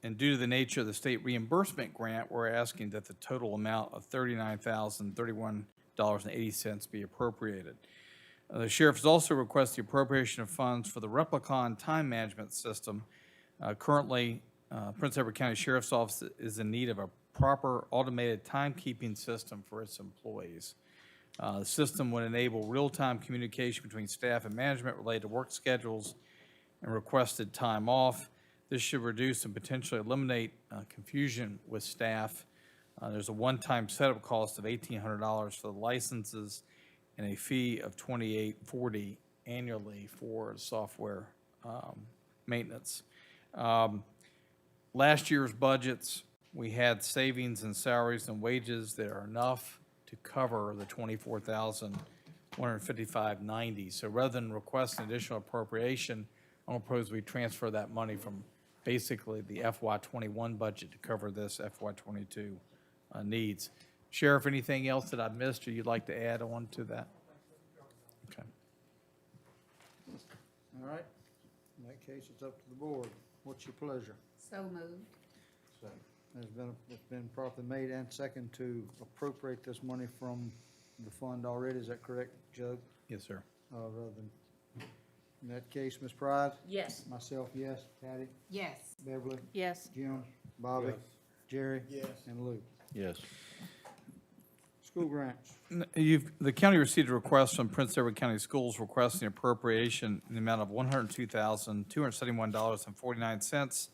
Speaker 5: due to the nature of the state reimbursement grant, we're asking that the total amount of $39,031.80 be appropriated. The sheriff has also requested the appropriation of funds for the Replicon time management system. Currently, Prince Edward County Sheriff's Office is in need of a proper automated timekeeping system for its employees. The system would enable real-time communication between staff and management related to work schedules and requested time off. This should reduce and potentially eliminate confusion with staff. There's a one-time setup cost of $1,800 for the licenses and a fee of $28.40 annually for software maintenance. Last year's budgets, we had savings in salaries and wages that are enough to cover the $24,155.90. So rather than request an additional appropriation, I propose we transfer that money from basically the FY21 budget to cover this FY22 needs. Sheriff, anything else that I missed or you'd like to add on to that? Okay.
Speaker 1: All right, in that case, it's up to the board. What's your pleasure?
Speaker 7: So moved.
Speaker 1: It's been properly made and second to appropriate this money from the fund already, is that correct, Joe?
Speaker 5: Yes, sir.
Speaker 1: Rather than, in that case, Ms. Pride?
Speaker 3: Yes.
Speaker 1: Myself, yes. Patty?
Speaker 7: Yes.
Speaker 1: Beverly?
Speaker 8: Yes.
Speaker 1: Jim? Bobby?
Speaker 2: Yes.
Speaker 1: Jerry?
Speaker 2: Yes.
Speaker 1: And Lou?
Speaker 5: Yes.
Speaker 1: School grants.
Speaker 5: The county received a request from Prince Edward County Schools requesting appropriation in the amount of $102,271.49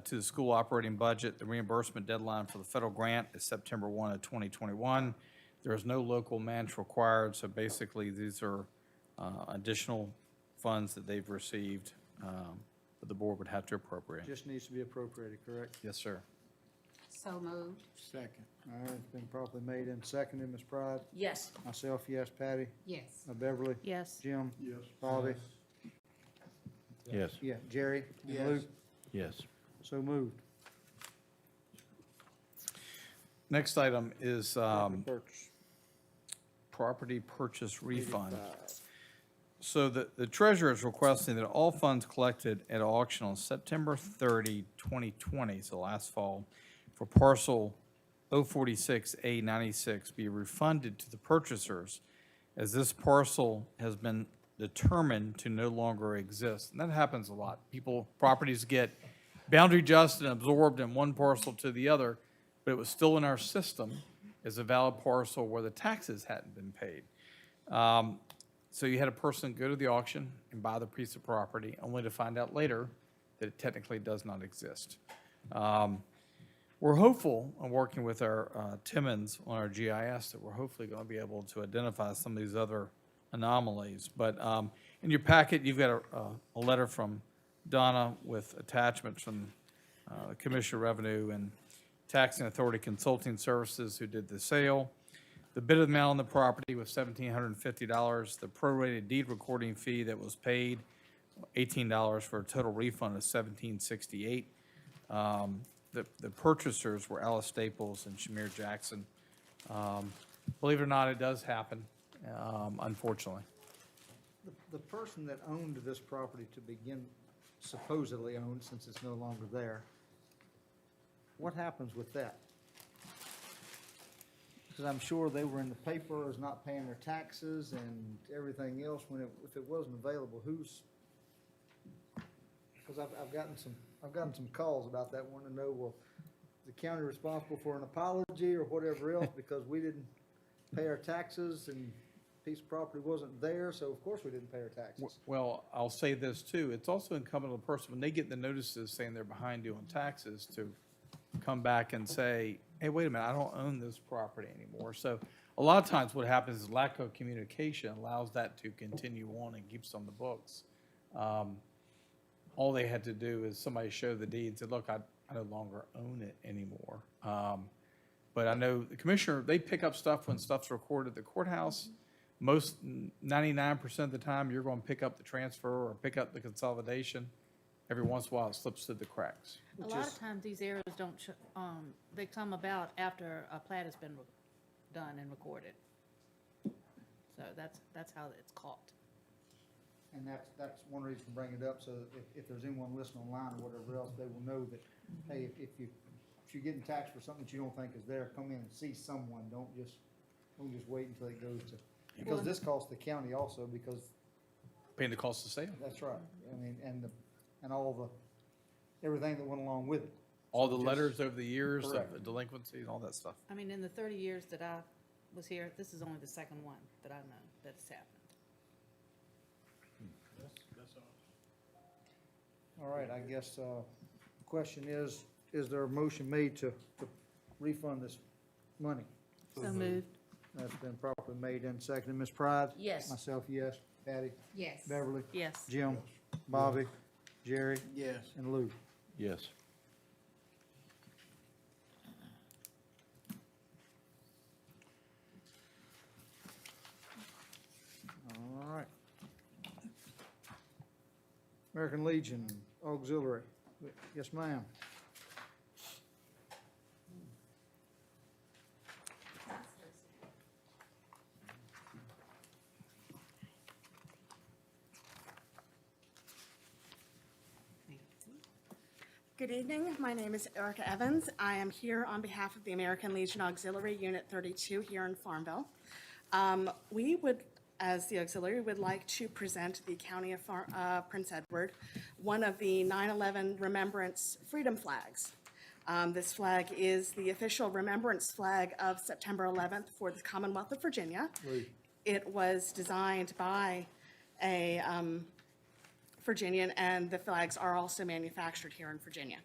Speaker 5: to the school operating budget. The reimbursement deadline for the federal grant is September 1 of 2021. There is no local match required, so basically these are additional funds that they've received that the board would have to appropriate.
Speaker 1: Just needs to be appropriated, correct?
Speaker 5: Yes, sir.
Speaker 7: So moved.
Speaker 2: Second.
Speaker 1: All right, it's been properly made and seconded. Ms. Pride?
Speaker 3: Yes.
Speaker 1: Myself, yes. Patty?
Speaker 7: Yes.
Speaker 1: Beverly?
Speaker 8: Yes.
Speaker 1: Jim?
Speaker 9: Yes.
Speaker 1: Bobby?
Speaker 5: Yes.
Speaker 1: Yeah. Jerry? And
Speaker 2: Yes.
Speaker 1: Lou?
Speaker 5: Yes.
Speaker 1: So moved.
Speaker 5: Next item is
Speaker 1: Purchase.
Speaker 5: property purchase refund. So the treasurer is requesting that all funds collected at auction on September 30, 2020, so last fall, for parcel 046A96 be refunded to the purchasers as this parcel has been determined to no longer exist. And that happens a lot. Properties get boundary adjusted and absorbed in one parcel to the other, but it was still in our system as a valid parcel where the taxes hadn't been paid. So you had a person go to the auction and buy the piece of property, only to find out later that it technically does not exist. We're hopeful, and working with our Timmons on our GIS, that we're hopefully going to be able to identify some of these other anomalies. But in your packet, you've got a letter from Donna with attachments from Commissioner of Revenue and Taxing Authority Consulting Services who did the sale. The bid amount on the property was $1,750. The prorated deed recording fee that was paid, $18 for a total refund of $1,768. The purchasers were Alice Staples and Shamir Jackson. Believe it or not, it does happen, unfortunately.
Speaker 1: The person that owned this property to begin, supposedly owned, since it's no longer there, what happens with that? Because I'm sure they were in the paper as not paying their taxes and everything else if it wasn't available, who's? Because I've gotten some calls about that, wanting to know, well, is the county responsible for an apology or whatever else because we didn't pay our taxes and piece of property wasn't there, so of course we didn't pay our taxes.
Speaker 5: Well, I'll say this too. It's also incumbent on the person, when they get the notices saying they're behind due on taxes, to come back and say, hey, wait a minute, I don't own this property anymore. So a lot of times what happens is lack of communication allows that to continue on and keeps on the books. All they had to do is somebody show the deed and say, look, I no longer own it anymore. But I know the commissioner, they pick up stuff when stuff's recorded at the courthouse. Most, 99% of the time, you're going to pick up the transfer or pick up the consolidation. Every once in a while, it slips through the cracks.
Speaker 8: A lot of times these errors don't, they come about after a plat has been done and recorded. So that's how it's caught.
Speaker 1: And that's one reason to bring it up, so if there's anyone listening online or whatever else, they will know that, hey, if you're getting taxed for something that you don't think is there, come in and see someone, don't just wait until it goes to, because this costs the county also, because,
Speaker 5: Paying the cost of sale.
Speaker 1: that's right, I mean, and all everything that went along with it.
Speaker 5: All the
Speaker 1: So just-
Speaker 5: letters over the years
Speaker 1: Correct.
Speaker 5: of delinquencies, all that stuff.
Speaker 8: I mean, in the 30 years that I was here, this is only the second one that I know that's happened.
Speaker 1: All right, I guess, the question is there a motion made to refund this money?
Speaker 8: So moved.
Speaker 1: That's been properly made and seconded. Ms. Pride?
Speaker 3: Yes.
Speaker 1: Myself, yes. Patty?
Speaker 7: Yes.
Speaker 1: Beverly?
Speaker 8: Yes.
Speaker 1: Jim? Bobby? Jerry?
Speaker 2: Yes.
Speaker 1: And Lou?
Speaker 9: Yes.
Speaker 1: All right. American Legion Auxiliary. Yes, ma'am.
Speaker 12: Good evening. My name is Erica Evans. I am here on behalf of the American Legion Auxiliary Unit 32 here in Farmville. We would, as the auxiliary, would like to present the County of Prince Edward one of the 9/11 Remembrance Freedom Flags. This flag is the official remembrance flag of September 11th for the Commonwealth of Virginia. It was designed by a Virginian, and the flags are also manufactured here in Virginia.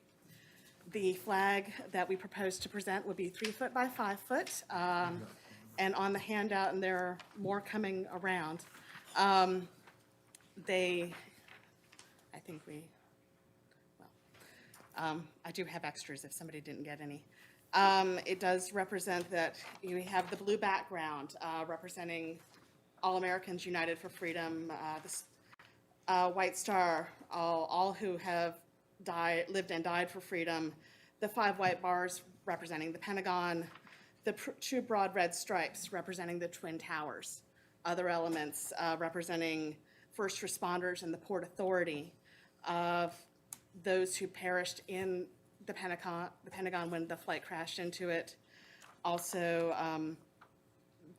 Speaker 12: The flag that we propose to present would be 3 foot by 5 foot. And on the handout, and there are more coming around, I do have extras if somebody didn't get any. It does represent that you have the blue background representing All Americans United for Freedom, White Star, all who have lived and died for freedom, the 5 white bars representing the Pentagon, the 2 broad red stripes representing the Twin Towers, other elements representing first responders and the Port Authority of those who perished in the Pentagon when the flight crashed into it, also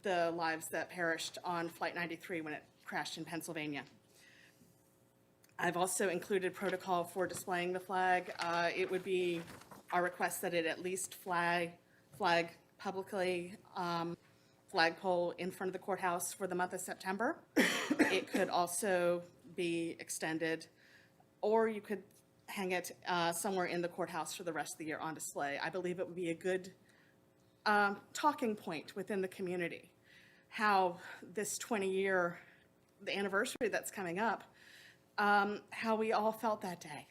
Speaker 12: the lives that perished on Flight 93 when it crashed in Pennsylvania. I've also included protocol for displaying the flag. It would be our request that it at least flag publicly, flagpole in front of the courthouse for the month of September. It could also be extended, or you could hang it somewhere in the courthouse for the rest of the year on display. I believe it would be a good talking point within the community, how this 20-year, the anniversary that's coming up, how we all felt that day.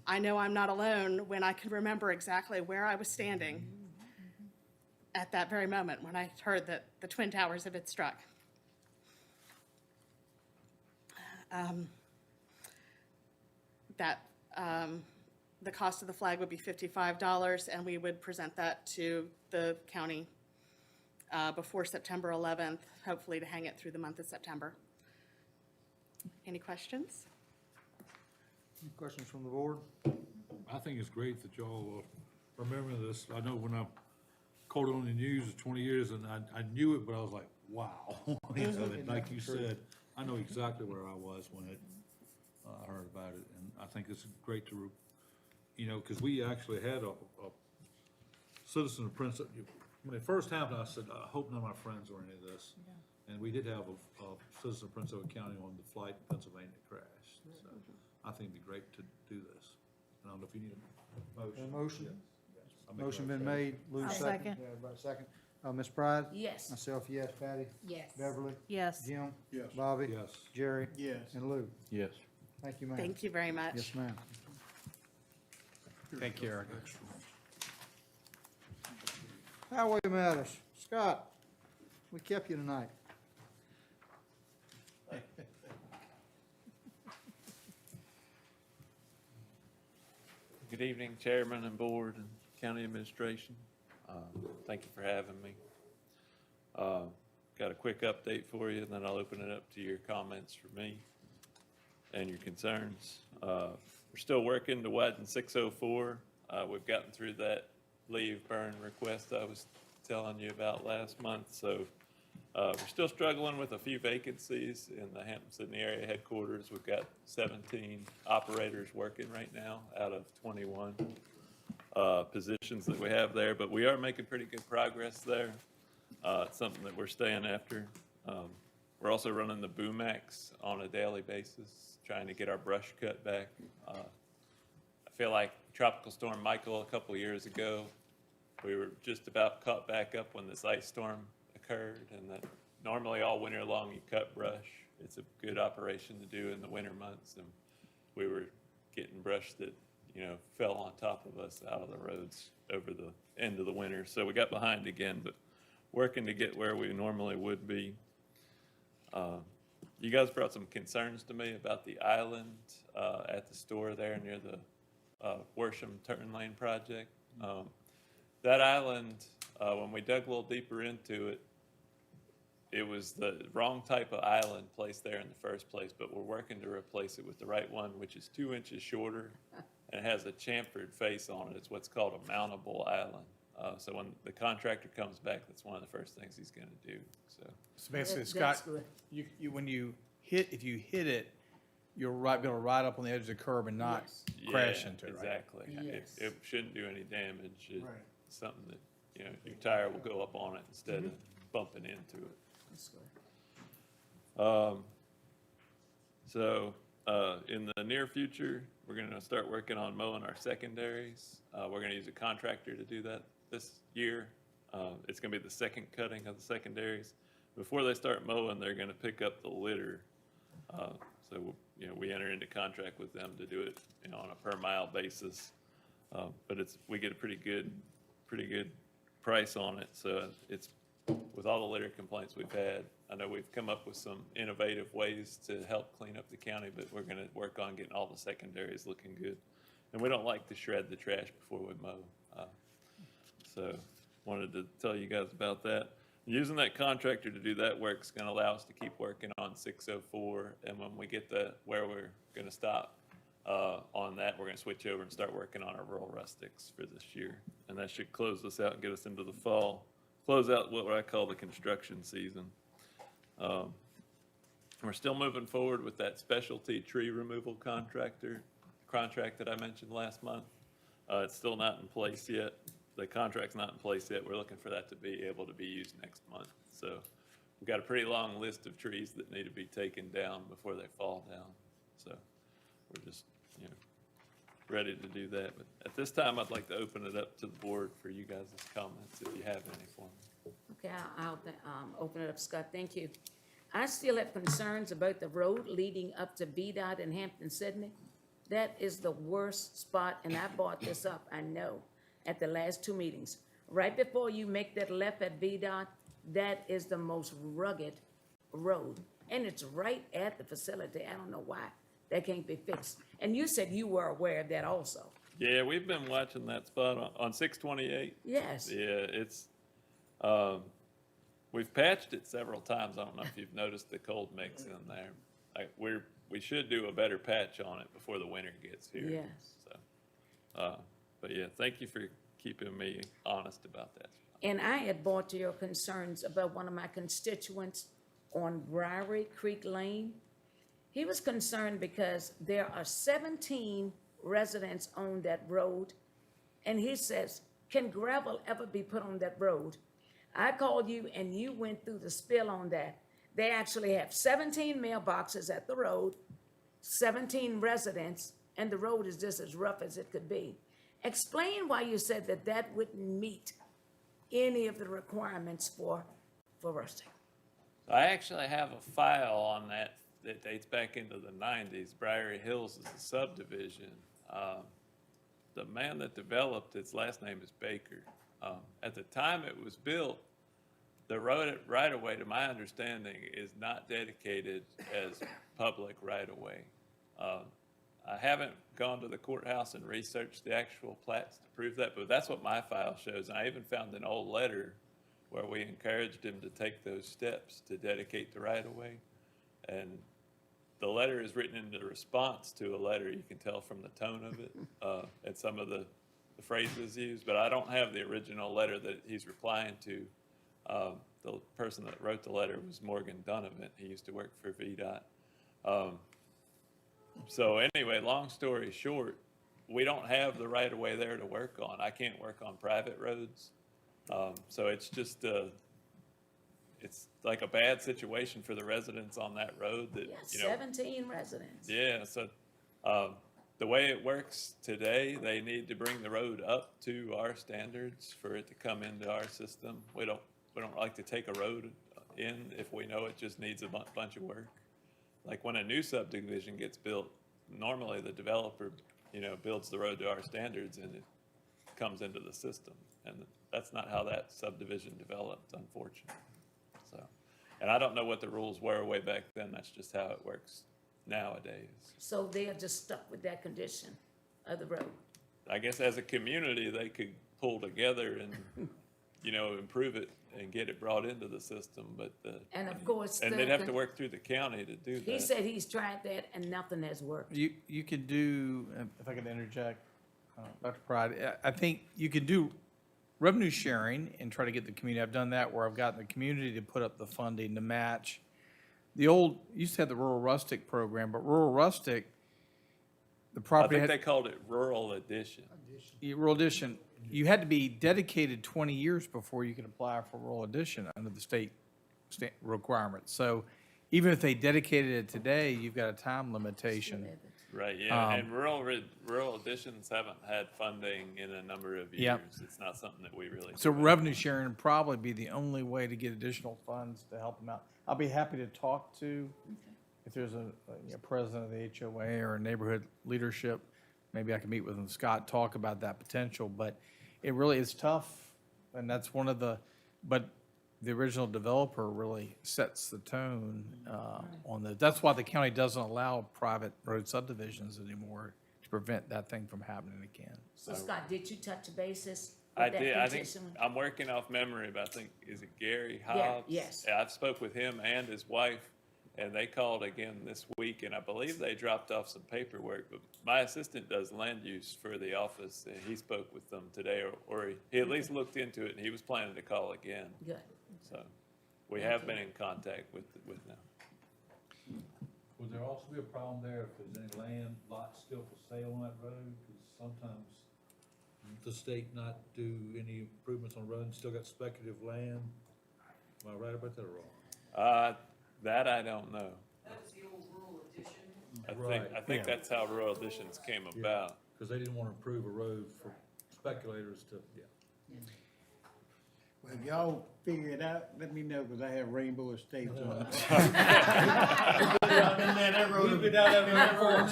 Speaker 12: I know I'm not alone when I can remember exactly where I was standing at that very moment when I heard that the Twin Towers had been struck. The cost of the flag would be $55, and we would present that to the county before September 11th, hopefully to hang it through the month of September. Any questions?
Speaker 1: Any questions from the board?
Speaker 10: I think it's great that y'all remember this. I know when I caught it on the news for 20 years, and I knew it, but I was like, wow. You know, and like you said, I know exactly where I was when I heard about it, and I think it's great to, you know, because we actually had a citizen of Prince. When it first happened, I said, I hope none of my friends are any of this. And we did have a citizen of Prince Edward County on the flight in Pennsylvania that crashed. So I think it'd be great to do this. I don't know if you need a motion.
Speaker 1: A motion?
Speaker 10: I'll make
Speaker 1: Motion
Speaker 10: that
Speaker 1: been made, Lou
Speaker 8: I'll
Speaker 1: second.
Speaker 8: second.
Speaker 1: Yeah, everybody second. Ms. Pride?
Speaker 3: Yes.
Speaker 1: Myself, yes. Patty?
Speaker 7: Yes.
Speaker 1: Beverly?
Speaker 8: Yes.
Speaker 1: Jim?
Speaker 9: Yes.
Speaker 1: Bobby?
Speaker 10: Yes.
Speaker 1: Jerry?
Speaker 2: Yes.
Speaker 1: And Lou?
Speaker 5: Yes.
Speaker 1: Thank you, ma'am.
Speaker 12: Thank you very much.
Speaker 1: Yes, ma'am.
Speaker 5: Thank you, Eric.
Speaker 1: Highway matters. Scott, we kept you tonight.
Speaker 13: Good evening, Chairman and Board and County Administration. Thank you for having me. Got a quick update for you, and then I'll open it up to your comments for me and your concerns. We're still working to widen 604. We've gotten through that leave burn request I was telling you about last month, so we're still struggling with a few vacancies in the Hampton-Sydney area headquarters. We've got 17 operators working right now out of 21 positions that we have there, but we are making pretty good progress there. It's something that we're staying after. We're also running the Boomax on a daily basis, trying to get our brush cut back. I feel like Tropical Storm Michael a couple years ago, we were just about caught back up when this ice storm occurred, and that normally all winter long you cut brush. It's a good operation to do in the winter months, and we were getting brush that, fell on top of us out of the roads over the end of the winter. So we got behind again, but working to get where we normally would be. You guys brought some concerns to me about the island at the store there near the Worsham Turn Lane project. That island, when we dug a little deeper into it, it was the wrong type of island placed there in the first place, but we're working to replace it with the right one, which is 2 inches shorter and has a chamfered face on it. It's what's called a mountable island. So when the contractor comes back, that's one of the first things he's going to do.
Speaker 5: So basically,
Speaker 3: That's
Speaker 5: Scott,
Speaker 3: good.
Speaker 5: when you hit, if you hit it, you'll be able to ride up on the edge of the curb and not
Speaker 3: Yes.
Speaker 5: crash
Speaker 13: Yeah,
Speaker 5: into it, right?
Speaker 13: exactly.
Speaker 3: Yes.
Speaker 13: It shouldn't do any damage. It's
Speaker 2: Right.
Speaker 13: something that, your tire will go up on it instead of bumping into it.
Speaker 3: That's good.
Speaker 13: So in the near future, we're going to start working on mowing our secondaries. We're going to use a contractor to do that this year. It's going to be the second cutting of the secondaries. Before they start mowing, they're going to pick up the litter. So, we enter into contract with them to do it, on a per mile basis. But we get a pretty good price on it. So it's, with all the litter complaints we've had, I know we've come up with some innovative ways to help clean up the county, but we're going to work on getting all the secondaries looking good. And we don't like to shred the trash before we mow. So wanted to tell you guys about that. Using that contractor to do that work is going to allow us to keep working on 604. And when we get where we're going to stop on that, we're going to switch over and start working on our rural rustics for this year. And that should close us out and get us into the fall. Close out what I call the construction season. We're still moving forward with that specialty tree removal contract that I mentioned last month. It's still not in place yet. The contract's not in place yet. We're looking for that to be able to be used next month. So we've got a pretty long list of trees that need to be taken down before they fall down. So we're just, ready to do that. But at this time, I'd like to open it up to the board for you guys' comments, if you have any for me.
Speaker 3: Okay, I'll open it up, Scott, thank you. I still have concerns about the road leading up to VDOT in Hampton-Sydney. That is the worst spot, and I brought this up, I know, at the last 2 meetings. Right before you make that left at VDOT, that is the most rugged road. And it's right at the facility. I don't know why that can't be fixed. And you said you were aware of that also.
Speaker 13: Yeah, we've been watching that spot on 628.
Speaker 3: Yes.
Speaker 13: Yeah, it's, we've patched it several times. I don't know if you've noticed the cold mix in there. We should do a better patch on it before the winter gets here.
Speaker 3: Yes.
Speaker 13: So, but yeah, thank you for keeping me honest about that.
Speaker 3: And I had brought to your concerns about one of my constituents on Briary Creek Lane. He was concerned because there are 17 residents on that road. And he says, can gravel ever be put on that road? I called you and you went through the spill on that. They actually have 17 mailboxes at the road, 17 residents, and the road is just as rough as it could be. Explain why you said that that wouldn't meet any of the requirements for rustic.
Speaker 13: I actually have a file on that that dates back into the 90s. Briary Hills is a subdivision. The man that developed, its last name is Baker. At the time it was built, the road right-of-way, to my understanding, is not dedicated as public right-of-way. I haven't gone to the courthouse and researched the actual plats to prove that, but that's what my file shows. And I even found an old letter where we encouraged him to take those steps to dedicate the right-of-way. And the letter is written in the response to a letter. You can tell from the tone of it and some of the phrases used, but I don't have the original letter that he's replying to. The person that wrote the letter was Morgan Donovan. He used to work for VDOT. So anyway, long story short, we don't have the right-of-way there to work on. I can't work on private roads. So it's just, it's like a bad situation for the residents on that road that,
Speaker 3: Yeah,
Speaker 13: you know.
Speaker 3: 17 residents.
Speaker 13: Yeah, so the way it works today, they need to bring the road up to our standards for it to come into our system. We don't like to take a road in if we know it just needs a bunch of work. Like when a new subdivision gets built, normally the developer, you know, builds the road to our standards and it comes into the system. And that's not how that subdivision developed, unfortunately. So, and I don't know what the rules were way back then. That's just how it works nowadays.
Speaker 3: So they are just stuck with that condition of the road.
Speaker 13: I guess as a community, they could pull together and, you know, improve it and get it brought into the system, but
Speaker 3: And of course,
Speaker 13: and they'd have to work through the county to do that.
Speaker 3: he said he's tried that and nothing has worked.
Speaker 5: You could do, if I could interject, Dr. Pride, I think you could do revenue sharing and try to get the community. I've done that where I've gotten the community to put up the funding to match. The old, used to have the rural rustic program, but rural rustic, the
Speaker 13: I
Speaker 5: property
Speaker 13: think
Speaker 5: had.
Speaker 13: they called it rural addition.
Speaker 5: Rural addition, you had to be dedicated 20 years before you could apply for rural addition under the state requirements. So even if they dedicated it today, you've got a time limitation.
Speaker 13: Right, yeah, and rural additions haven't had funding in a number of years.
Speaker 5: Yep.
Speaker 13: It's not something that we really.
Speaker 5: So
Speaker 13: do.
Speaker 5: revenue sharing would probably be the only way to get additional funds to help them out. I'll be happy to talk to, if there's a president of the HOA or a neighborhood leadership, maybe I can meet with them, Scott, talk about that potential, but it really is tough. And that's one of but the original developer really sets the tone on that's why the county doesn't allow private road subdivisions anymore, to prevent that thing from happening again.
Speaker 3: So Scott, did you touch bases?
Speaker 13: I
Speaker 3: with that
Speaker 13: did. I think
Speaker 3: petition?
Speaker 13: I'm working off memory, but I think is it Gary Hobbs?
Speaker 3: yes.
Speaker 13: Yeah, I've spoke with him and his wife, and they called again this week, and I believe they dropped off some paperwork. But my assistant does land use for the office, and he spoke with them today, or he at least looked into it, and he was planning to call again.
Speaker 3: Good.
Speaker 13: So we have been in contact with them.
Speaker 10: Would there also be a problem there if there's any land lots still for sale on that road? Because sometimes the state not do any improvements on the road and still got speculative land. Am I right about that or wrong?
Speaker 13: That I don't know.
Speaker 11: That was the old rural addition.
Speaker 10: Right.
Speaker 13: I think
Speaker 5: Yeah.
Speaker 13: that's how rural additions came about.
Speaker 10: Because they didn't want to improve a road for speculators to,
Speaker 2: Well, if y'all figure it out, let me know, because I have Rainbow Estates on.
Speaker 10: We've been down there before,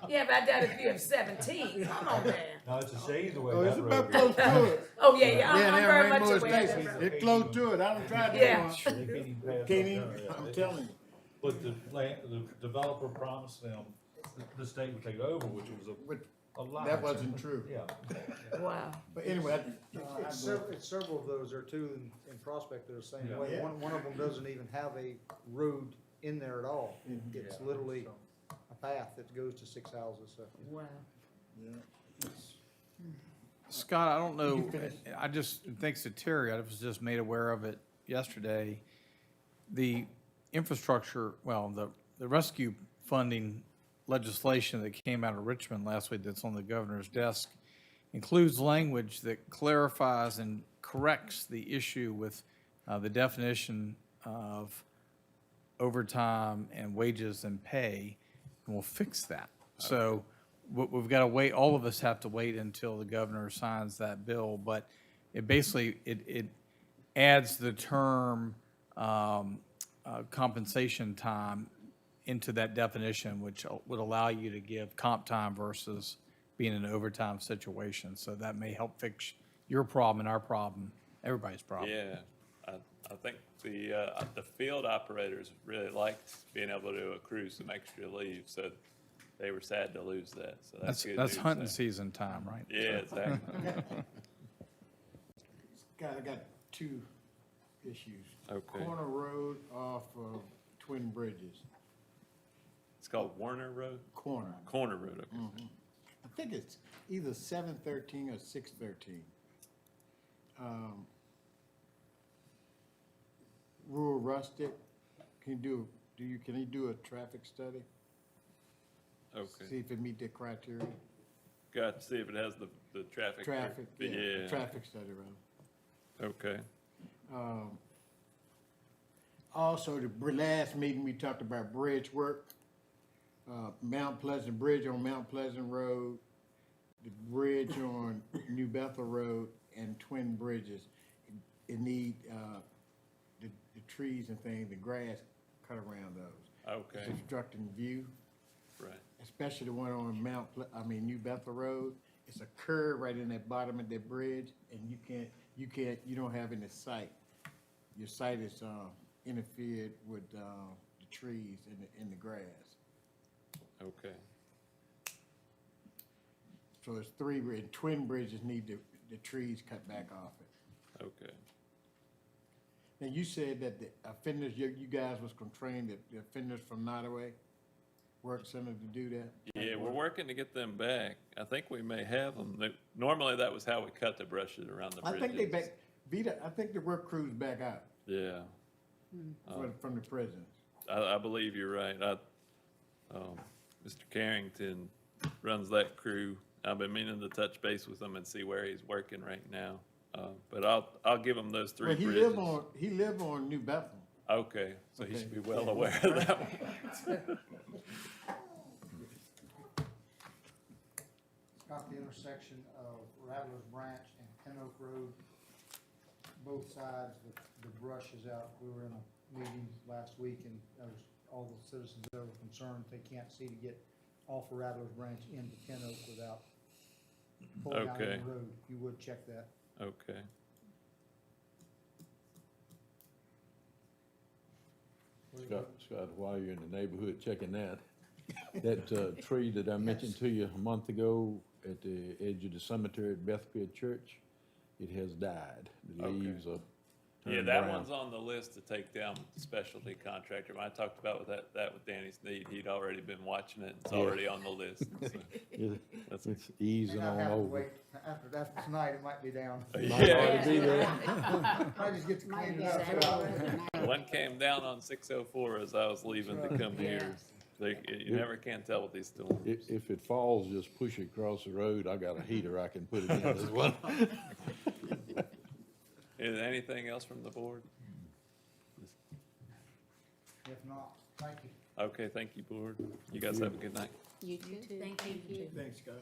Speaker 3: Yeah, but I doubt if you have 17. Come on, man.
Speaker 10: No, it's a shade the way
Speaker 2: Oh, it's
Speaker 10: that
Speaker 2: about
Speaker 10: road
Speaker 2: close
Speaker 10: is.
Speaker 2: to it.
Speaker 3: Oh, yeah,
Speaker 2: Yeah,
Speaker 3: I'm
Speaker 2: that
Speaker 3: very much
Speaker 2: Rainbow
Speaker 3: aware of
Speaker 2: Estates,
Speaker 3: that.
Speaker 2: it's close to it, I done tried that
Speaker 3: Yeah.
Speaker 2: one.
Speaker 10: They can't even pass
Speaker 2: Can't
Speaker 10: up
Speaker 2: even,
Speaker 10: there, yeah.
Speaker 2: I'm telling you.
Speaker 10: But the developer promised them the state would take it over, which was
Speaker 2: But
Speaker 10: a lie.
Speaker 2: that wasn't true.
Speaker 10: Yeah.
Speaker 3: Wow.
Speaker 2: But anyway,
Speaker 1: It's several of those, are two in Prospect that are the same
Speaker 10: Yeah.
Speaker 1: way.
Speaker 2: Yeah.
Speaker 1: One of them doesn't even have a road in there at all. It's
Speaker 10: Yeah.
Speaker 1: literally a path that goes to 6 houses, so.
Speaker 3: Wow.
Speaker 5: Scott, I don't know, I just, thanks to Terry, I was just made aware of it yesterday. The infrastructure, well, the rescue funding legislation that came out of Richmond last week that's on the governor's desk includes language that clarifies and corrects the issue with the definition of overtime and wages and pay, and will fix that. So we've got to wait, all of us have to wait until the governor signs that bill, but it basically, it adds the term compensation time into that definition, which would allow you to give comp time versus being in an overtime situation. So that may help fix your problem and our problem, everybody's problem.
Speaker 13: Yeah, I think the field operators really liked being able to accrue some extra leave, so they were sad to lose that, so that's good
Speaker 5: That's
Speaker 13: news
Speaker 5: hunting
Speaker 13: there.
Speaker 5: season time, right?
Speaker 13: Yeah, exactly.
Speaker 2: I got two issues.
Speaker 13: Okay.
Speaker 2: Corner Road off of Twin Bridges,
Speaker 13: It's called Warner Road?
Speaker 2: corner.
Speaker 13: Corner Road, okay.
Speaker 2: I think it's either 713 or 613. Rural rustic, can you do a traffic study? See
Speaker 13: Okay.
Speaker 2: if it meet the criteria?
Speaker 13: Got to see if it has the traffic.
Speaker 2: Traffic, yeah,
Speaker 13: Yeah,
Speaker 2: traffic study, rather.
Speaker 13: okay.
Speaker 2: Also, the last meeting, we talked about bridge work. Mount Pleasant Bridge on Mount Pleasant Road, the bridge on New Bethel Road, and Twin Bridges. It need, the trees and things, the grass cut around those.
Speaker 13: Okay,
Speaker 2: It's obstructing view,
Speaker 13: right.
Speaker 2: especially the one on New Bethel Road. It's a curve right in that bottom of that bridge, and you don't have any sight. Your sight is, interfered with, the trees and the grass.
Speaker 13: Okay,
Speaker 2: So it's Twin Bridges need the trees cut back off it.
Speaker 13: okay.
Speaker 2: Now, you said that the offenders, you guys was gonna train the offenders from Nottaway Work Center to do that?
Speaker 13: Yeah, we're working to get them back. I think we may have them. Normally, that was how we cut the brushes around the
Speaker 2: I
Speaker 13: bridges.
Speaker 2: think they back, Vita, I think the work crew's back out
Speaker 13: Yeah,
Speaker 2: from the prisons.
Speaker 13: I believe you're right. Mr. Carrington runs that crew. I've been meaning to touch base with him and see where he's working right now. But I'll give him those three
Speaker 2: Well,
Speaker 13: bridges.
Speaker 2: he live on New Bethel.
Speaker 13: Okay, so he
Speaker 2: Okay.
Speaker 13: should be well aware of that one.
Speaker 1: Got the intersection of Rattler's Branch and Pin Oak Road. Both sides, the brush is out. We were in a meeting last week, and there was all the citizens there were concerned they can't see to get off of Rattler's Branch into Pin Oak without pulling out
Speaker 13: Okay.
Speaker 1: on the road. If you would check that.
Speaker 13: Okay,
Speaker 9: Scott, while you're in the neighborhood checking that, that tree that I mentioned to you a month ago at the edge of the cemetery at Bethfield Church, it has died. The
Speaker 13: Okay.
Speaker 9: leaves are
Speaker 13: yeah,
Speaker 9: turned
Speaker 13: that
Speaker 9: brown.
Speaker 13: one's on the list to take down with the specialty contractor. When I talked about that with Danny Sneed, he'd already been watching it. It's
Speaker 9: Yeah.
Speaker 13: already on the list. So that's
Speaker 9: It's easing
Speaker 1: May not
Speaker 9: on
Speaker 1: have to
Speaker 9: over.
Speaker 1: wait. After tonight, it might be down.
Speaker 13: Yeah.
Speaker 9: Be there.
Speaker 1: Might just get to
Speaker 7: Might
Speaker 1: clean
Speaker 7: be
Speaker 1: it up.
Speaker 7: Saturday night.
Speaker 13: One came down on 604 as I was leaving to come here. You never can tell with these storms.
Speaker 9: If it falls, just push it across the road. I got a heater I can put it in as well.
Speaker 13: Is there anything else from the board?
Speaker 1: If not, thank you.
Speaker 13: Okay, thank you, board. You guys have a good night.
Speaker 7: You too.
Speaker 3: Thank you.
Speaker 2: Thanks, Scott.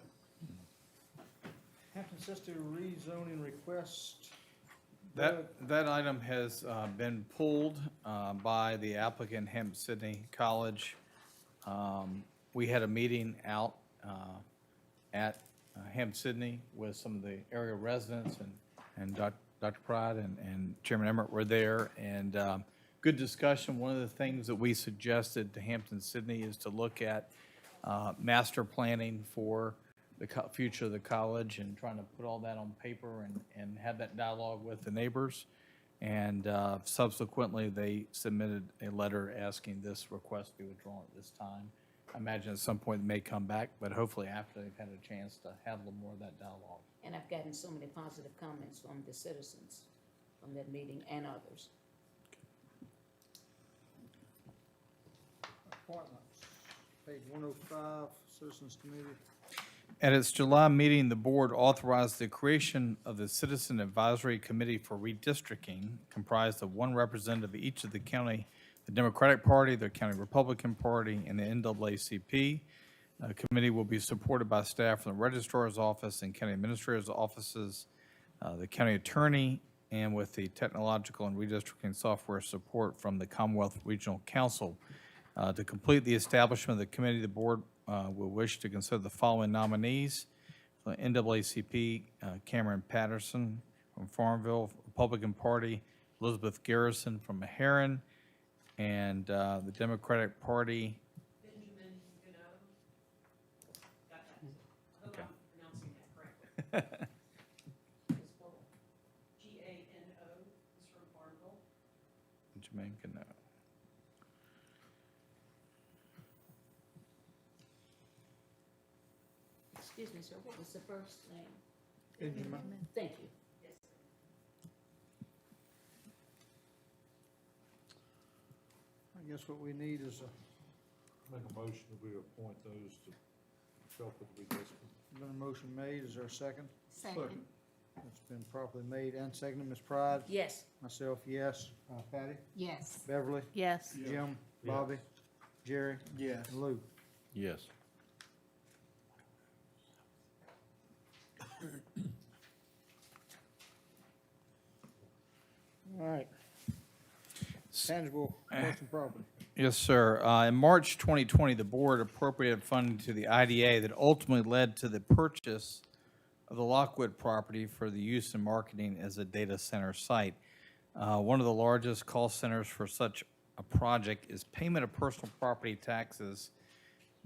Speaker 1: Hampton Sister rezoning request.
Speaker 5: That item has been pulled by the applicant, Hampton Sydney College. We had a meeting out at Hampton Sydney with some of the area residents, and Dr. Pride and Chairman Emmert were there, and good discussion. One of the things that we suggested to Hampton Sydney is to look at master planning for the future of the college and trying to put all that on paper and have that dialogue with the neighbors. And subsequently, they submitted a letter asking this request be withdrawn at this time. I imagine at some point it may come back, but hopefully after they've had a chance to have a little more of that dialogue.
Speaker 3: And I've gotten so many positive comments from the citizens from that meeting and others.
Speaker 1: Appointments, page 105, Citizens Committee.
Speaker 5: At its July meeting, the board authorized the creation of the Citizen Advisory Committee for Redistricting, comprised of one representative of each of the county, the Democratic Party, the County Republican Party, and the NAACP. Committee will be supported by staff from the Registrar's Office and County Administrator's Offices, the County Attorney, and with the technological and redistricting software support from the Commonwealth Regional Council. To complete the establishment of the committee, the board will wish to consider the following nominees. For the NAACP, Cameron Patterson from Farmville, Republican Party, Elizabeth Garrison from Maharan, and the Democratic Party.
Speaker 11: Benjamin Gano. Got that. I hope
Speaker 5: Okay.
Speaker 11: I'm pronouncing that correctly. It's spelled Gano. He's from Farmville.
Speaker 5: Jermaine Cano.
Speaker 3: Excuse me, sir, what was the first name?
Speaker 1: Benjamin.
Speaker 3: Thank you.
Speaker 11: Yes, sir.
Speaker 1: I guess what we need is
Speaker 10: Make a motion that we appoint those to help with redistricting.
Speaker 1: been a motion made. Is there a second?
Speaker 7: Second.
Speaker 1: It's been properly made and seconded. Ms. Pride?
Speaker 3: Yes.
Speaker 1: Myself, yes. Patty?
Speaker 7: Yes.
Speaker 1: Beverly?
Speaker 8: Yes.
Speaker 1: Jim? Bobby? Jerry?
Speaker 2: Yes.
Speaker 1: And Lou?
Speaker 9: Yes.
Speaker 1: All right. Tangible personal property.
Speaker 5: Yes, sir. In March 2020, the board appropriated funding to the IDA that ultimately led to the purchase of the Lockwood property for the use and marketing as a data center site. One of the largest cost centers for such a project is payment of personal property taxes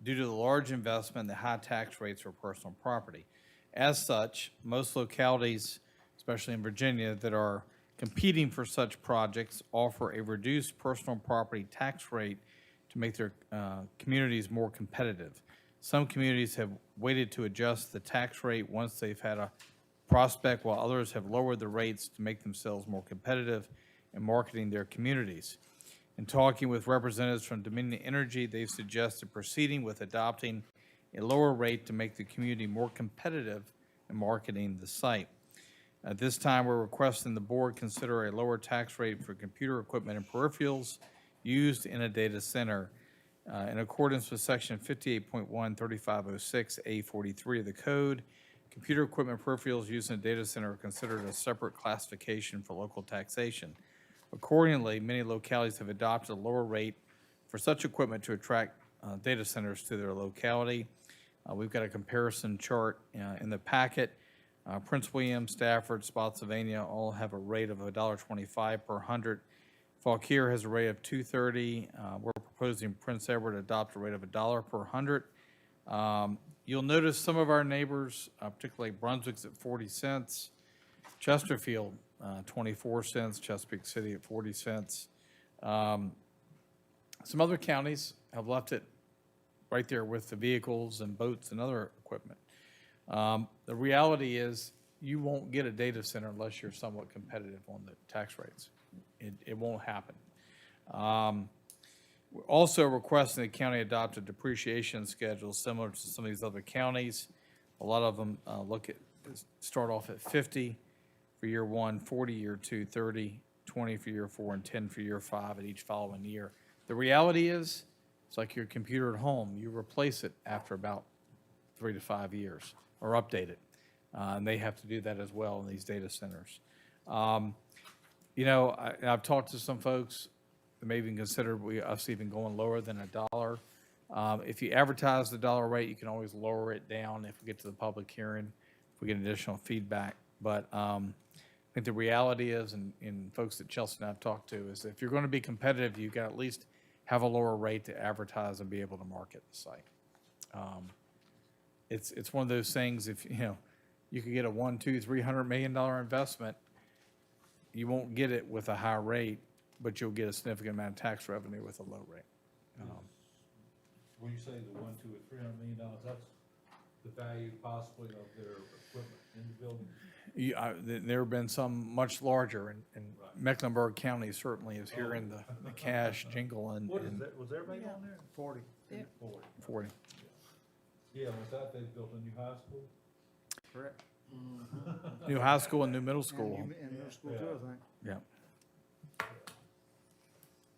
Speaker 5: due to the large investment and the high tax rates for personal property. As such, most localities, especially in Virginia, that are competing for such projects offer a reduced personal property tax rate to make their communities more competitive. Some communities have waited to adjust the tax rate once they've had a prospect, while others have lowered the rates to make themselves more competitive in marketing their communities. In talking with representatives from Dominion Energy, they've suggested proceeding with adopting a lower rate to make the community more competitive in marketing the site. At this time, we're requesting the board consider a lower tax rate for computer equipment and peripherals used in a data center. In accordance with Section 58.13506A43 of the code, computer equipment peripherals used in a data center are considered a separate classification for local taxation. Accordingly, many localities have adopted a lower rate for such equipment to attract data centers to their locality. We've got a comparison chart in the packet. Prince William, Stafford, Spotsylvania all have a rate of $1.25 per 100. Fauquier has a rate of $2.30. We're proposing Prince Edward adopt a rate of $1 per 100. You'll notice some of our neighbors, particularly Brunswick's at 40 cents, Chesterfield 24 cents, Chesapeake City at 40 cents. Some other counties have left it right there with the vehicles and boats and other equipment. The reality is you won't get a data center unless you're somewhat competitive on the tax rates. It won't happen. We're also requesting the county adopt a depreciation schedule similar to some of these other counties. A lot of them start off at 50 for year 1, 40 year 2, 30, 20 for year 4, and 10 for year 5 at each following year. The reality is, it's like your computer at home. You replace it after about 3 to 5 years, or update it. And they have to do that as well in these data centers. You know, I've talked to some folks that may even consider us even going lower than $1. If you advertise the dollar rate, you can always lower it down if we get to the public hearing, if we get additional feedback. But I think the reality is, and folks that Chelsea and I've talked to, is if you're going to be competitive, you've got to at least have a lower rate to advertise and be able to market the site. It's one of those things, if you could get a $100, $200, $300 million investment, you won't get it with a high rate, but you'll get a significant amount of tax revenue with a low rate.
Speaker 10: When you say the $100, $200, or $300 million, that's the value possibly of their equipment in the building?
Speaker 5: There have been some much larger, and Mecklenburg County certainly is hearing the cash jingle and.
Speaker 10: What is that, was everybody on there?
Speaker 1: 40.
Speaker 5: 40.
Speaker 10: Yeah, was that they built a new high school?
Speaker 1: Correct.
Speaker 5: New high school and new middle school.
Speaker 1: And middle school too, I think.
Speaker 5: Yeah.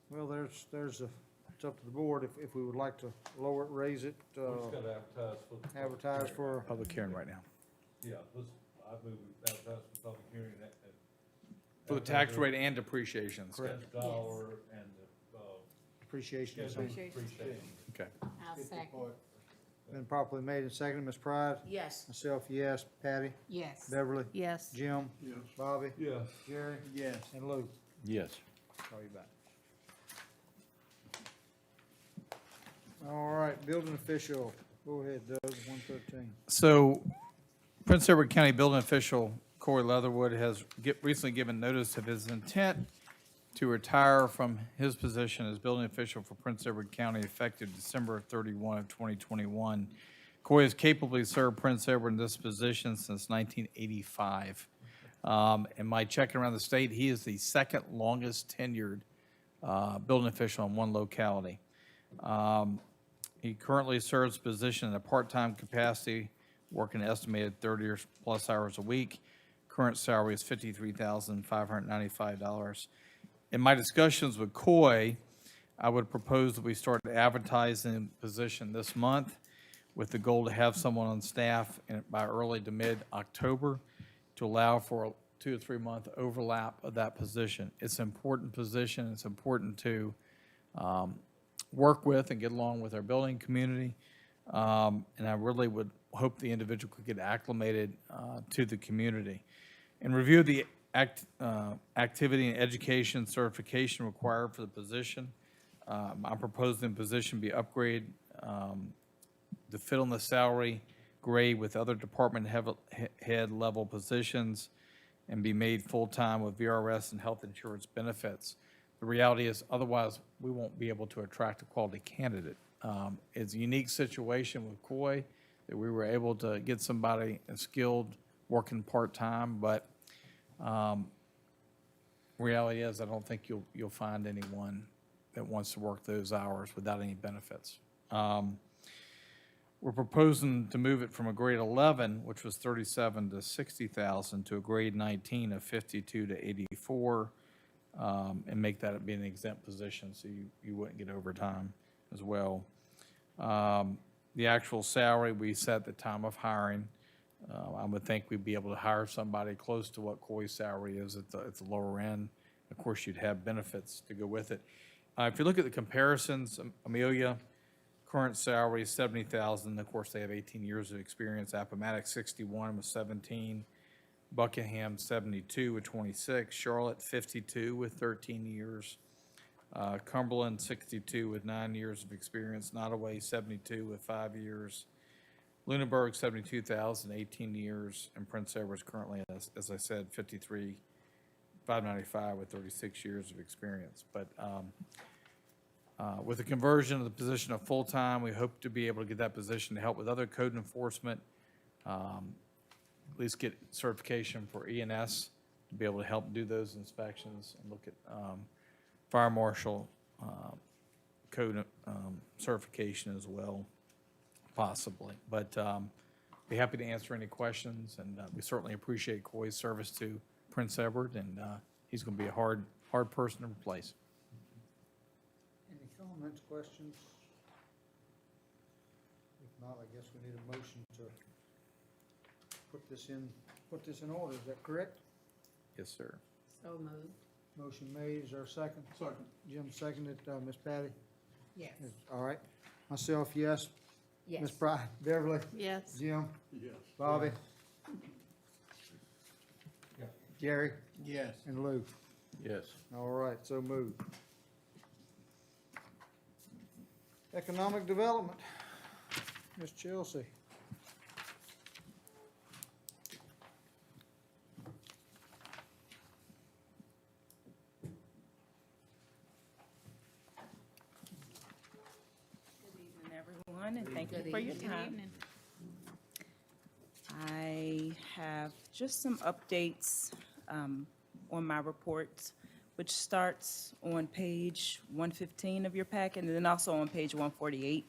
Speaker 1: Well, there's a it's up to the board if we would like to lower it, raise it,
Speaker 10: We just gotta advertise for. the public
Speaker 1: advertise
Speaker 10: hearing.
Speaker 1: for,
Speaker 5: Public hearing right now.
Speaker 10: Yeah, let's, I move we advertise for public hearing and.
Speaker 5: For the tax rate and depreciation.
Speaker 10: Cent dollar and the,
Speaker 1: appreciation.
Speaker 10: schedule
Speaker 1: It's
Speaker 10: depreciation.
Speaker 5: Okay.
Speaker 7: I'll second.
Speaker 1: been properly made and seconded. Ms. Pride?
Speaker 3: Yes.
Speaker 1: Myself, yes. Patty?
Speaker 7: Yes.
Speaker 1: Beverly?
Speaker 8: Yes.
Speaker 1: Jim?
Speaker 2: Yes.
Speaker 1: Bobby?
Speaker 10: Yes.
Speaker 1: Jerry?
Speaker 2: Yes.
Speaker 1: And Lou?
Speaker 9: Yes.
Speaker 1: Call you back. All right, building official. Go ahead, Doug, 113.
Speaker 5: So Prince Edward County Building Official Corey Leatherwood has recently given notice of his intent to retire from his position as building official for Prince Edward County effective December 31 of 2021. Corey has capably served Prince Edward in this position since 1985. In my checking around the state, he is the second longest tenured building official in one locality. He currently serves the position in a part-time capacity, working an estimated 30 or plus hours a week. Current salary is $53,595. In my discussions with Coy, I would propose that we start advertising the position this month with the goal to have someone on staff by early to mid-October to allow for a 2 to 3 month overlap of that position. It's an important position. It's important to work with and get along with our building community. And I really would hope the individual could get acclimated to the community. In review of the activity and education certification required for the position, I'm proposing the position be upgraded to fit on the salary grade with other department head level positions and be made full-time with VRS and health insurance benefits. The reality is, otherwise, we won't be able to attract a quality candidate. It's a unique situation with Coy that we were able to get somebody skilled working part-time, but reality is, I don't think you'll find anyone that wants to work those hours without any benefits. We're proposing to move it from a grade 11, which was 37 to 60,000, to a grade 19 of 52 to 84, and make that be an exempt position, so you wouldn't get overtime as well. The actual salary we set at the time of hiring, I would think we'd be able to hire somebody close to what Coy's salary is at the lower end. Of course, you'd have benefits to go with it. If you look at the comparisons, Amelia, current salary is 70,000. Of course, they have 18 years of experience. Appomattox 61 with 17. Buckingham 72 with 26. Charlotte 52 with 13 years. Cumberland 62 with 9 years of experience. Nottaway 72 with 5 years. Lunenburg 72,000, 18 years, and Prince Edward's currently, as I said, 53,595 with 36 years of experience. But with the conversion of the position of full-time, we hope to be able to get that position to help with other code enforcement, at least get certification for E&S to be able to help do those inspections and look at fire marshal code certification as well, possibly. But be happy to answer any questions, and we certainly appreciate Coy's service to Prince Edward, and he's going to be a hard person to replace.
Speaker 1: Any comments, questions? If not, I guess we need a motion to put this in order. Is that correct?
Speaker 5: Yes, sir.
Speaker 7: So moved.
Speaker 1: Motion made. Is there a second? Second. Jim seconded. Ms. Patty?
Speaker 7: Yes.
Speaker 1: All right. Myself, yes.
Speaker 7: Yes.
Speaker 1: Ms. Pride? Beverly?
Speaker 8: Yes.
Speaker 1: Jim?
Speaker 2: Yes.
Speaker 1: Bobby? Jerry?
Speaker 2: Yes.
Speaker 1: And Lou?
Speaker 9: Yes.
Speaker 1: All right, so moved. Economic development. Ms. Chelsea?
Speaker 14: Good evening, everyone, and thank you
Speaker 7: Good
Speaker 14: for your
Speaker 7: evening.
Speaker 14: time. I have just some updates on my reports, which starts on page 115 of your packet, and then also on page 148.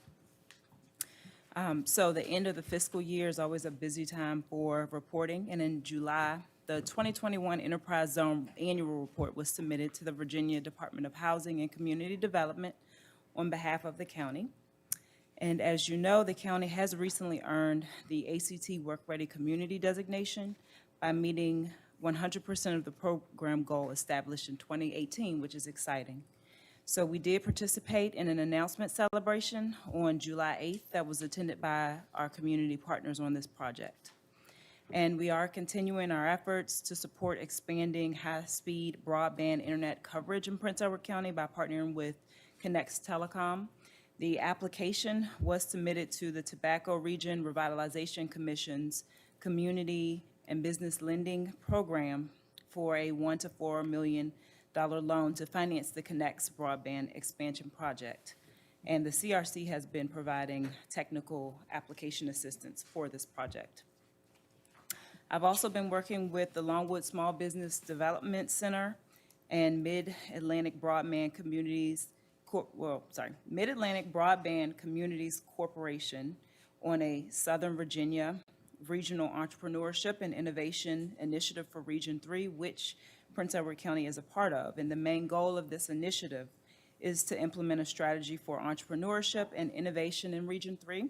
Speaker 14: So the end of the fiscal year is always a busy time for reporting, and in July, the 2021 Enterprise Zone Annual Report was submitted to the Virginia Department of Housing and Community Development on behalf of the county. And as you know, the county has recently earned the ACT Work Ready Community designation by meeting 100% of the program goal established in 2018, which is exciting. So we did participate in an announcement celebration on July 8th that was attended by our community partners on this project. And we are continuing our efforts to support expanding high-speed broadband internet coverage in Prince Edward County by partnering with Connex Telecom. The application was submitted to the Tobacco Region Revitalization Commission's Community and Business Lending Program for a $1 to $4 million loan to finance the Connex broadband expansion project. And the CRC has been providing technical application assistance for this project. I've also been working with the Longwood Small Business Development Center and Mid-Atlantic Broadband Communities Corporation on a Southern Virginia Regional Entrepreneurship and Innovation Initiative for Region 3, which Prince Edward County is a part of. And the main goal of this initiative is to implement a strategy for entrepreneurship and innovation in Region 3,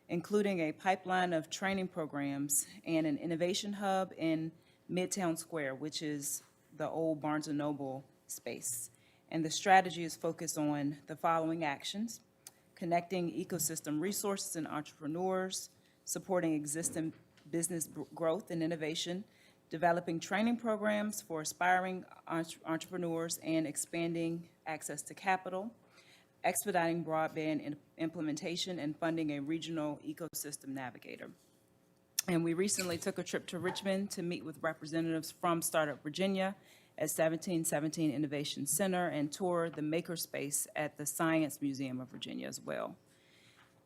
Speaker 14: including a pipeline of training programs and an innovation hub in Midtown Square, which is the old Barnes & Noble space. And the strategy is focused on the following actions: connecting ecosystem resources and entrepreneurs, supporting existing business growth and innovation, developing training programs for aspiring entrepreneurs and expanding access to capital, expediting broadband implementation, and funding a regional ecosystem navigator. And we recently took a trip to Richmond to meet with representatives from Startup Virginia at 1717 Innovation Center and tour the makerspace at the Science Museum of Virginia as well.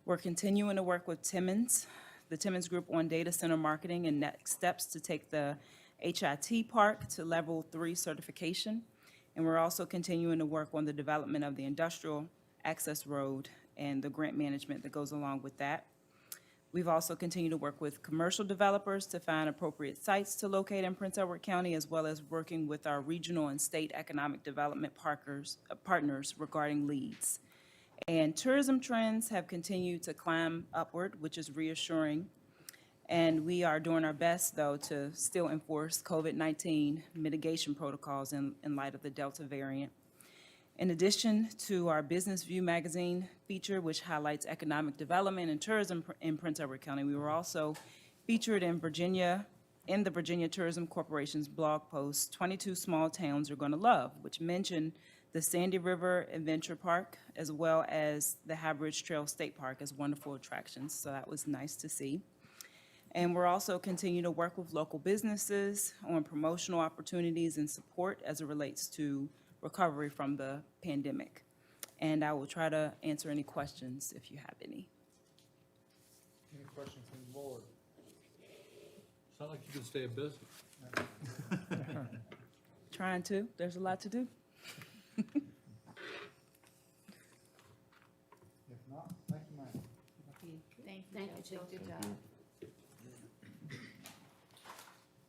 Speaker 14: We're continuing to work with Timmons, the Timmons Group, on data center marketing and next steps to take the HIT Park to Level 3 certification. And we're also continuing to work on the development of the Industrial Access Road and the grant management that goes along with that. We've also continued to work with commercial developers to find appropriate sites to locate in Prince Edward County, as well as working with our regional and state economic development partners regarding leads. And tourism trends have continued to climb upward, which is reassuring. And we are doing our best, though, to still enforce COVID-19 mitigation protocols in light of the Delta variant. In addition to our Business View magazine feature, which highlights economic development and tourism in Prince Edward County, we were also featured in the Virginia Tourism Corporation's blog post, 22 Small Towns You're Gonna Love, which mentioned the Sandy River Adventure Park, as well as the High Bridge Trail State Park as wonderful attractions, so that was nice to see. And we're also continuing to work with local businesses on promotional opportunities and support as it relates to recovery from the pandemic. And I will try to answer any questions if you have any.
Speaker 1: Any questions from the board?
Speaker 10: Sound like you can stay busy.
Speaker 14: Trying to, there's a lot to do.
Speaker 1: If not, thank you, ma'am.
Speaker 3: Thank you, Chief.
Speaker 8: Good job.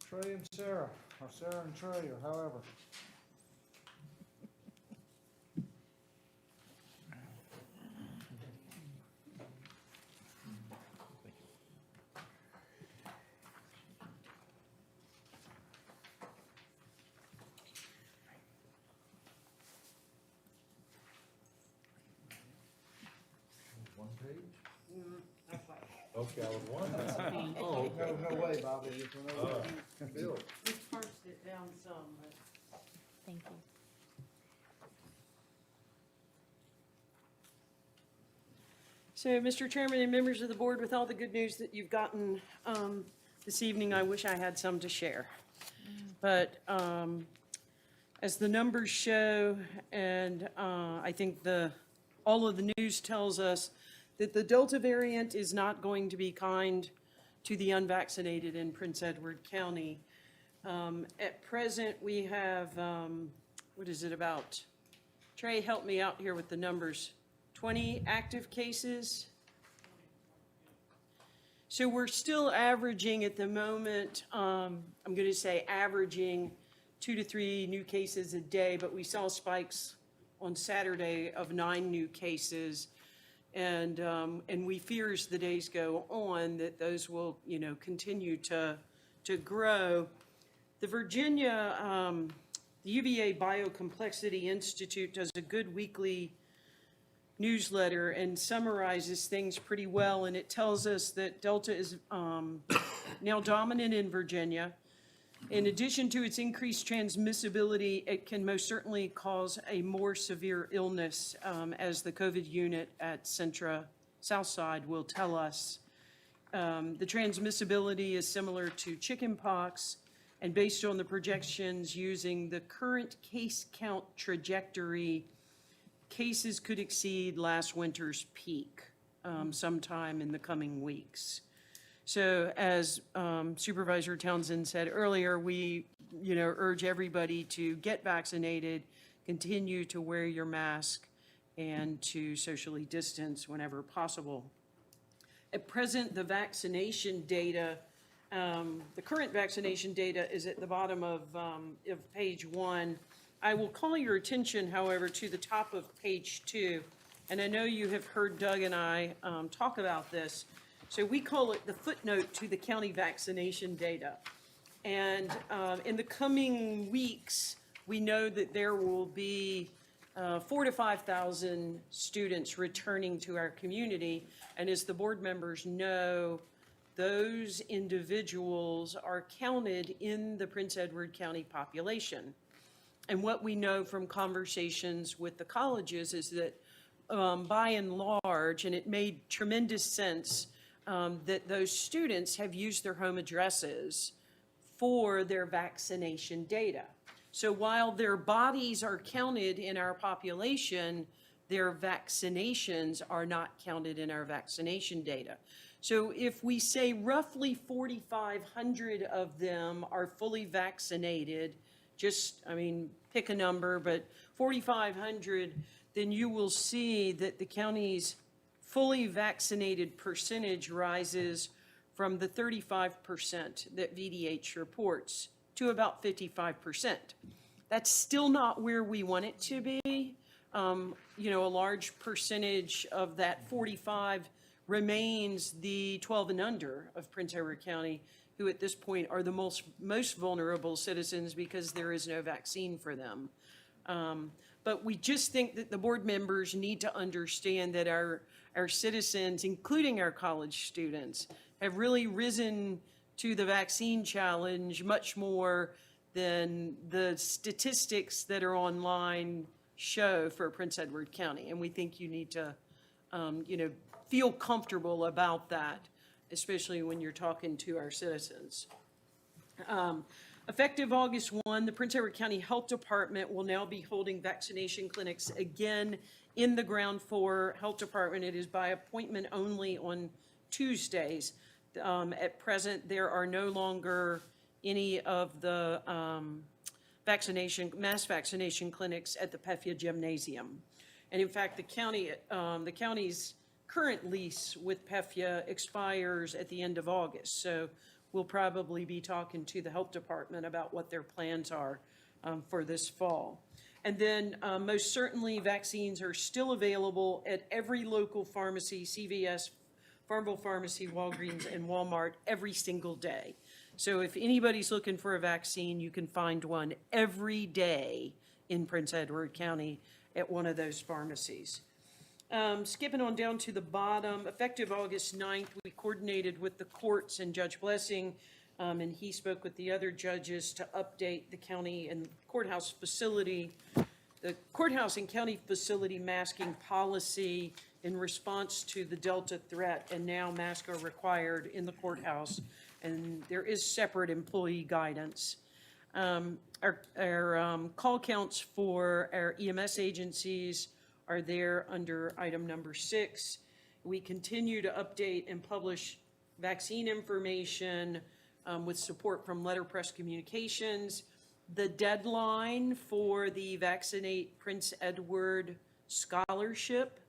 Speaker 1: Trey and Sarah, or Sarah and Trey, or however.
Speaker 9: One page? Okay, I was wondering. Oh, okay.
Speaker 1: No way, Bobby. No way. Bill.
Speaker 11: We parsed it down some, but.
Speaker 8: Thank you.
Speaker 15: So, Mr. Chairman and members of the board, with all the good news that you've gotten this evening, I wish I had some to share. But as the numbers show, and I think all of the news tells us that the Delta variant is not going to be kind to the unvaccinated in Prince Edward County. At present, we have, what is it about? Trey, help me out here with the numbers. 20 active cases. So we're still averaging at the moment, I'm going to say averaging 2 to 3 new cases a day, but we saw spikes on Saturday of 9 new cases. And we fear as the days go on that those will, continue to grow. The Virginia, the UVA Biocomplexity Institute does a good weekly newsletter and summarizes things pretty well. And it tells us that Delta is now dominant in Virginia. In addition to its increased transmissibility, it can most certainly cause a more severe illness, as the COVID unit at Centra Southside will tell us. The transmissibility is similar to chickenpox, and based on the projections using the current case count trajectory, cases could exceed last winter's peak sometime in the coming weeks. So as Supervisor Townsend said earlier, we, urge everybody to get vaccinated, continue to wear your mask, and to socially distance whenever possible. At present, the vaccination data, the current vaccination data is at the bottom of page 1. I will call your attention, however, to the top of page 2. And I know you have heard Doug and I talk about this. So we call it the footnote to the county vaccination data. And in the coming weeks, we know that there will be 4,000 to 5,000 students returning to our community. And as the board members know, those individuals are counted in the Prince Edward County population. And what we know from conversations with the colleges is that by and large, and it made tremendous sense, that those students have used their home addresses for their vaccination data. So while their bodies are counted in our population, their vaccinations are not counted in our vaccination data. So if we say roughly 4,500 of them are fully vaccinated, pick a number, but 4,500, then you will see that the county's fully vaccinated percentage rises from the 35% that VDH reports to about 55%. That's still not where we want it to be. A large percentage of that 45 remains the 12 and under of Prince Edward County, who at this point are the most vulnerable citizens because there is no vaccine for them. But we just think that the board members need to understand that our citizens, including our college students, have really risen to the vaccine challenge much more than the statistics that are online show for Prince Edward County. And we think you need to, feel comfortable about that, especially when you're talking to our citizens. Effective August 1, the Prince Edward County Health Department will now be holding vaccination clinics again in the ground floor health department. It is by appointment only on Tuesdays. At present, there are no longer any of the mass vaccination clinics at the Fabion Gymnasium. And in fact, the county's current lease with Fabion expires at the end of August. So we'll probably be talking to the health department about what their plans are for this fall. And then most certainly vaccines are still available at every local pharmacy, CVS, Farmville Pharmacy, Walgreens, and Walmart every single day. So if anybody's looking for a vaccine, you can find one every day in Prince Edward County at one of those pharmacies. Skipping on down to the bottom, effective August 9th, we coordinated with the courts and Judge Blessing, and he spoke with the other judges to update the county and courthouse facility, the courthouse and county facility masking policy in response to the Delta threat, and now masks are required in the courthouse, and there is separate employee guidance. Our call counts for our EMS agencies are there under item number 6. We continue to update and publish vaccine information with support from Letterpress Communications. The deadline for the Vaccinate Prince Edward Scholarship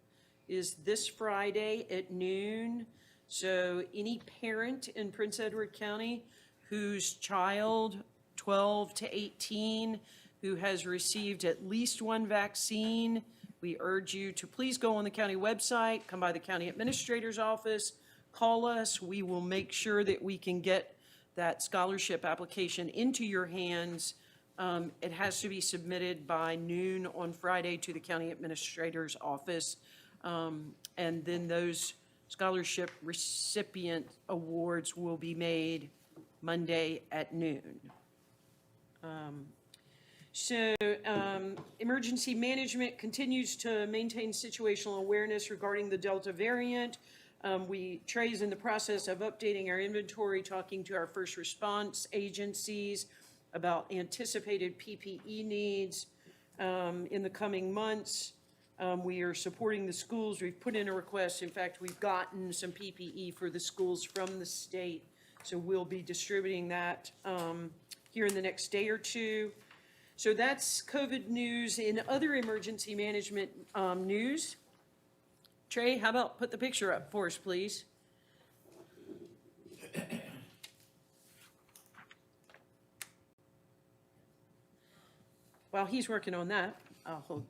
Speaker 15: is this Friday at noon. So any parent in Prince Edward County whose child 12 to 18 who has received at least one vaccine, we urge you to please go on the county website, come by the county administrator's office, call us. We will make sure that we can get that scholarship application into your hands. It has to be submitted by noon on Friday to the county administrator's office. And then those scholarship recipient awards will be made Monday at noon. Emergency management continues to maintain situational awareness regarding the Delta variant. Trey's in the process of updating our inventory, talking to our first response agencies about anticipated PPE needs in the coming months. We are supporting the schools. We've put in a request. In fact, we've gotten some PPE for the schools from the state. So we'll be distributing that here in the next day or two. So that's COVID news. In other emergency management news, Trey, how about put the picture up for us, please? While he's working on that, I'll hold.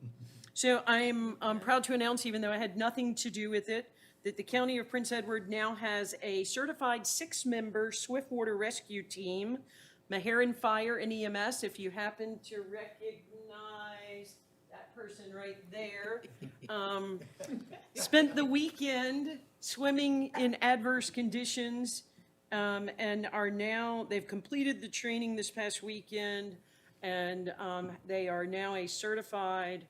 Speaker 15: So I'm proud to announce, even though I had nothing to do with it, that the County of Prince Edward now has a certified 6-member swiftwater rescue team, Meherrin Fire and EMS. If you happen to recognize that person right there, spent the weekend swimming in adverse conditions and they've completed the training this past weekend, and they are now a certified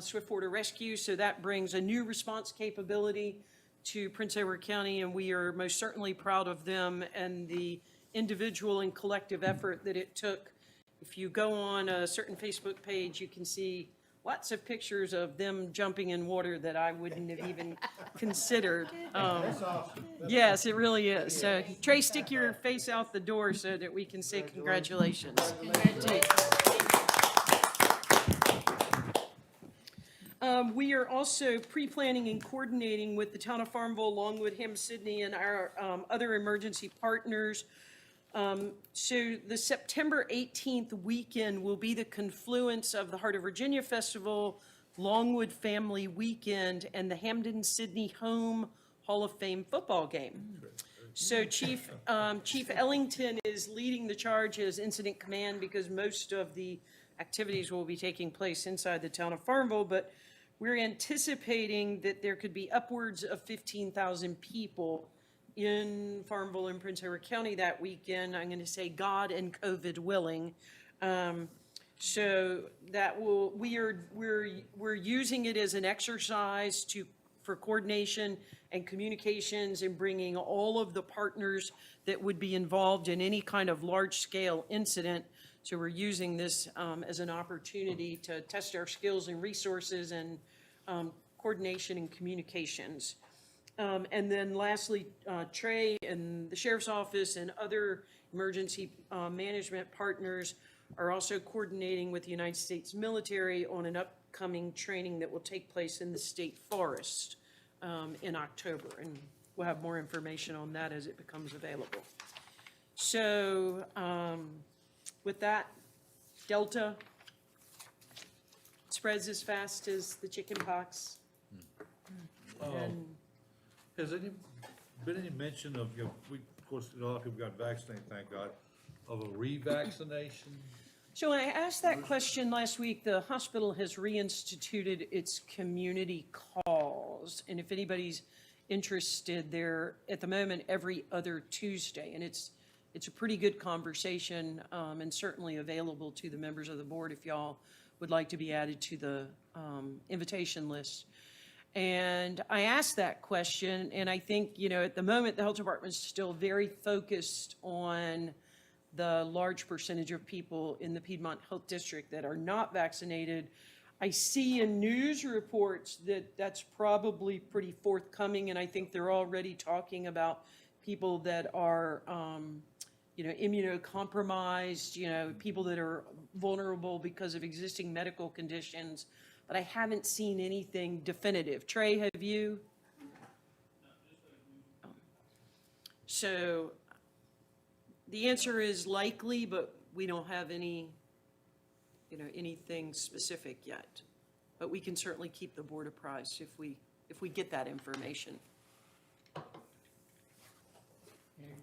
Speaker 15: swiftwater rescue. So that brings a new response capability to Prince Edward County, and we are most certainly proud of them and the individual and collective effort that it took. If you go on a certain Facebook page, you can see lots of pictures of them jumping in water that I wouldn't have even considered. Yes, it really is. So Trey, stick your face out the door so that we can say congratulations. We are also pre-planning and coordinating with the town of Farmville, Longwood, Ham-Sydney, and our other emergency partners. So the September 18th weekend will be the confluence of the Heart of Virginia Festival, Longwood Family Weekend, and the Hampden-Sydney Home Hall of Fame football game. So Chief Ellington is leading the charge as incident command because most of the activities will be taking place inside the town of Farmville, but we're anticipating that there could be upwards of 15,000 people in Farmville and Prince Edward County that weekend. I'm going to say God and COVID willing. So that we're using it as an exercise for coordination and communications and bringing all of the partners that would be involved in any kind of large scale incident. So we're using this as an opportunity to test our skills and resources and coordination and communications. And then lastly, Trey and the Sheriff's Office and other emergency management partners are also coordinating with the United States military on an upcoming training that will take place in the state forest in October. And we'll have more information on that as it becomes available. So with that, Delta spreads as fast as the chicken pox. And
Speaker 10: Has been any mention of, of course, a lot of people got vaccinated, thank God, of a revaccination?
Speaker 15: so when I asked that question last week, the hospital has reinstituted its community calls. And if anybody's interested, they're at the moment every other Tuesday. And it's a pretty good conversation and certainly available to the members of the board if y'all would like to be added to the invitation list. And I asked that question, and I think, at the moment, the health department is still very focused on the large percentage of people in the Piedmont Health District that are not vaccinated. I see in news reports that that's probably pretty forthcoming, and I think they're already talking about people that are, immunocompromised, people that are vulnerable because of existing medical conditions. But I haven't seen anything definitive. Trey, have you? So the answer is likely, but we don't have any anything specific yet. But we can certainly keep the board apprised if we get that information.
Speaker 1: Any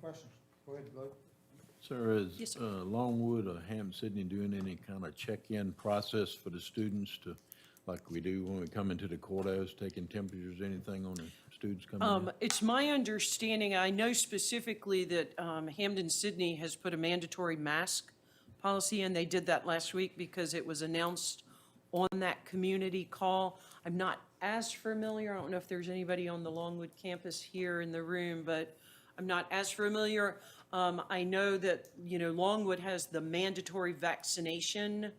Speaker 1: questions? Go ahead, vote.
Speaker 9: Sir,
Speaker 15: Yes,
Speaker 9: is
Speaker 15: sir.
Speaker 9: Longwood or Hampton Sydney doing any kind of check-in process for the students to, like we do when we come into the courthouse, taking temperatures, anything on the students coming in?
Speaker 15: It's my understanding, I know specifically that Hampden Sydney has put a mandatory mask policy in. They did that last week because it was announced on that community call. I'm not as familiar, I don't know if there's anybody on the Longwood campus here in the room, but I'm not as familiar. I know that, Longwood has the mandatory vaccination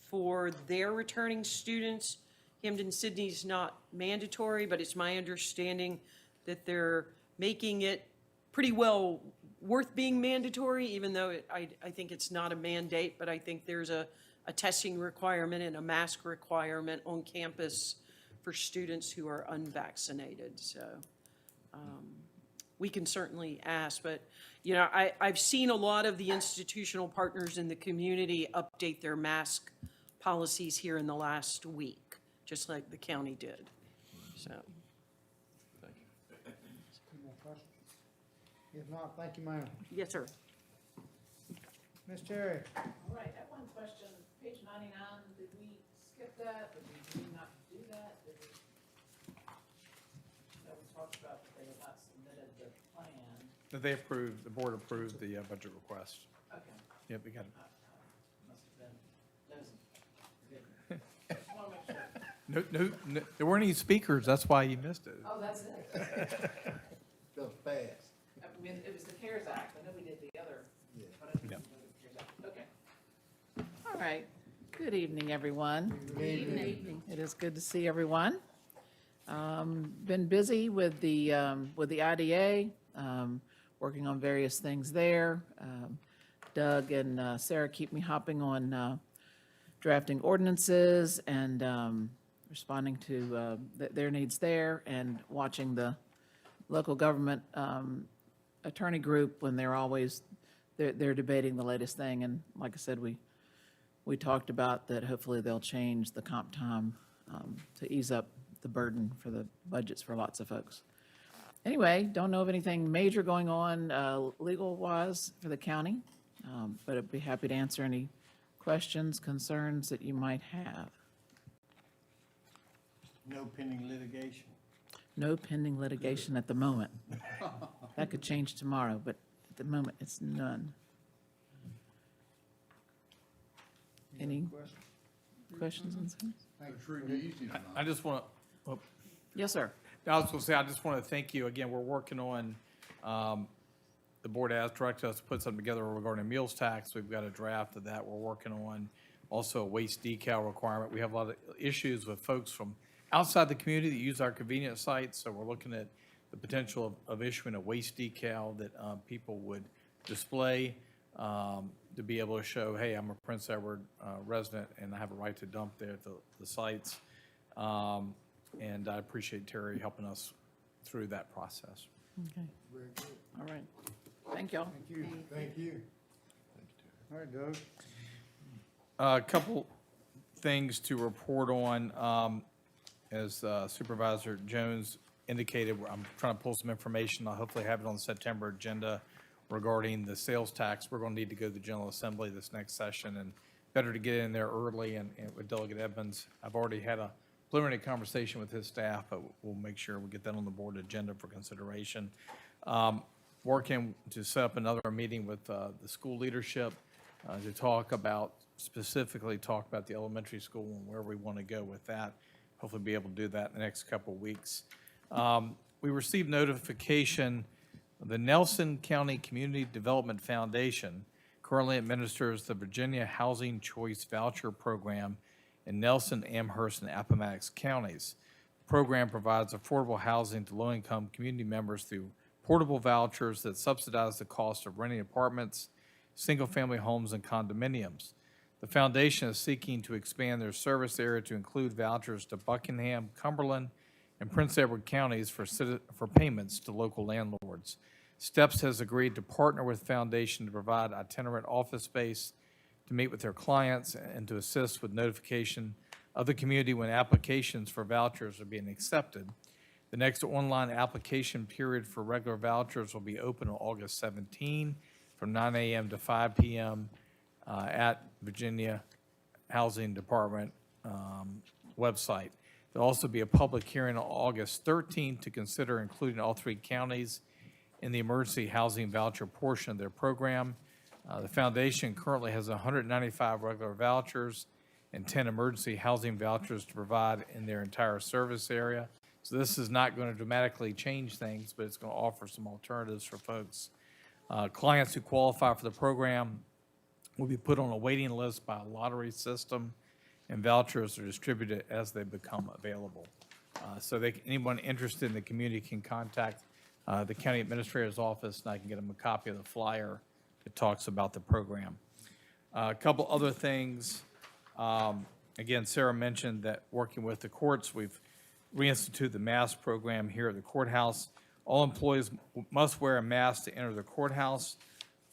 Speaker 15: for their returning students. Hampden Sydney's not mandatory, but it's my understanding that they're making it pretty well worth being mandatory, even though I think it's not a mandate, but I think there's a testing requirement and a mask requirement on campus for students who are unvaccinated. So we can certainly ask, but I've seen a lot of the institutional partners in the community update their mask policies here in the last week, just like the county did. So,
Speaker 1: Any more questions? If not, thank you, ma'am.
Speaker 15: yes, sir.
Speaker 1: Ms. Terry?
Speaker 11: All right, I have one question. Page 99, did we skip that? Did we not do that? Did we? No, we talked about that they had not submitted the plan.
Speaker 5: That they approved, the board approved the budget request.
Speaker 11: Okay.
Speaker 5: Yep, we got it.
Speaker 11: Must have been nosy. Good. Just want to make sure.
Speaker 5: No, there weren't any speakers, that's why you missed it.
Speaker 11: Oh, that's it.
Speaker 2: Goes fast.
Speaker 11: I mean, it was the CARES Act. I know we did the other, but I didn't know the CARES Act. Okay. All right. Good evening, everyone.
Speaker 15: Good evening.
Speaker 11: It is good to see everyone. Been busy with the IDA, working on various things there. Doug and Sarah keep me hopping on drafting ordinances and responding to their needs there, and watching the local government attorney group when they're debating the latest thing. And like I said, we talked about that hopefully they'll change the comp time to ease up the burden for the budgets for lots of folks. Anyway, don't know of anything major going on legal-wise for the county, but I'd be happy to answer any questions, concerns that you might have.
Speaker 2: No pending litigation.
Speaker 11: No pending litigation at the moment. That could change tomorrow, but at the moment, it's none. Any questions on this?
Speaker 5: I just want to,
Speaker 11: Yes, sir.
Speaker 5: I was going to say, I just want to thank you. Again, we're working on, the board has directed us to put something together regarding meals tax. We've got a draft of that we're working on. Also a waste decal requirement. We have a lot of issues with folks from outside the community that use our convenience sites. So we're looking at the potential of issuing a waste decal that people would display to be able to show, hey, I'm a Prince Edward resident and I have a right to dump there at the sites. And I appreciate Terry helping us through that process.
Speaker 11: Okay,
Speaker 2: Very good.
Speaker 11: all right. Thank y'all.
Speaker 2: Thank you. Thank you.
Speaker 1: All right, Doug.
Speaker 5: A couple things to report on. As Supervisor Jones indicated, I'm trying to pull some information. I'll hopefully have it on the September agenda regarding the sales tax. We're going to need to go to the General Assembly this next session, and better to get in there early. And with Delegate Edmonds, I've already had a preliminary conversation with his staff, but we'll make sure we get that on the board agenda for consideration. Working to set up another meeting with the school leadership to specifically talk about the elementary school and where we want to go with that. Hopefully be able to do that in the next couple of weeks. We received notification, the Nelson County Community Development Foundation currently administers the Virginia Housing Choice Voucher Program in Nelson, Amherst, and Appomattox counties. The program provides affordable housing to low-income community members through portable vouchers that subsidize the cost of renting apartments, single-family homes, and condominiums. The foundation is seeking to expand their service area to include vouchers to Buckingham, Cumberland, and Prince Edward counties for payments to local landlords. STEPS has agreed to partner with the foundation to provide itinerant office space to meet with their clients and to assist with notification of the community when applications for vouchers are being accepted. The next online application period for regular vouchers will be open on August 17 from 9 a.m. to 5 p.m. At Virginia Housing Department website. There'll also be a public hearing on August 13th to consider including all 3 counties in the emergency housing voucher portion of their program. The foundation currently has 195 regular vouchers and 10 emergency housing vouchers to provide in their entire service area. So this is not going to dramatically change things, but it's going to offer some alternatives for folks. Clients who qualify for the program will be put on a waiting list by a lottery system, and vouchers are distributed as they become available. So anyone interested in the community can contact the county administrator's office, and I can get them a copy of the flyer that talks about the program. A couple other things. Again, Sarah mentioned that working with the courts, we've reinstituted the mask program here at the courthouse. All employees must wear a mask to enter the courthouse.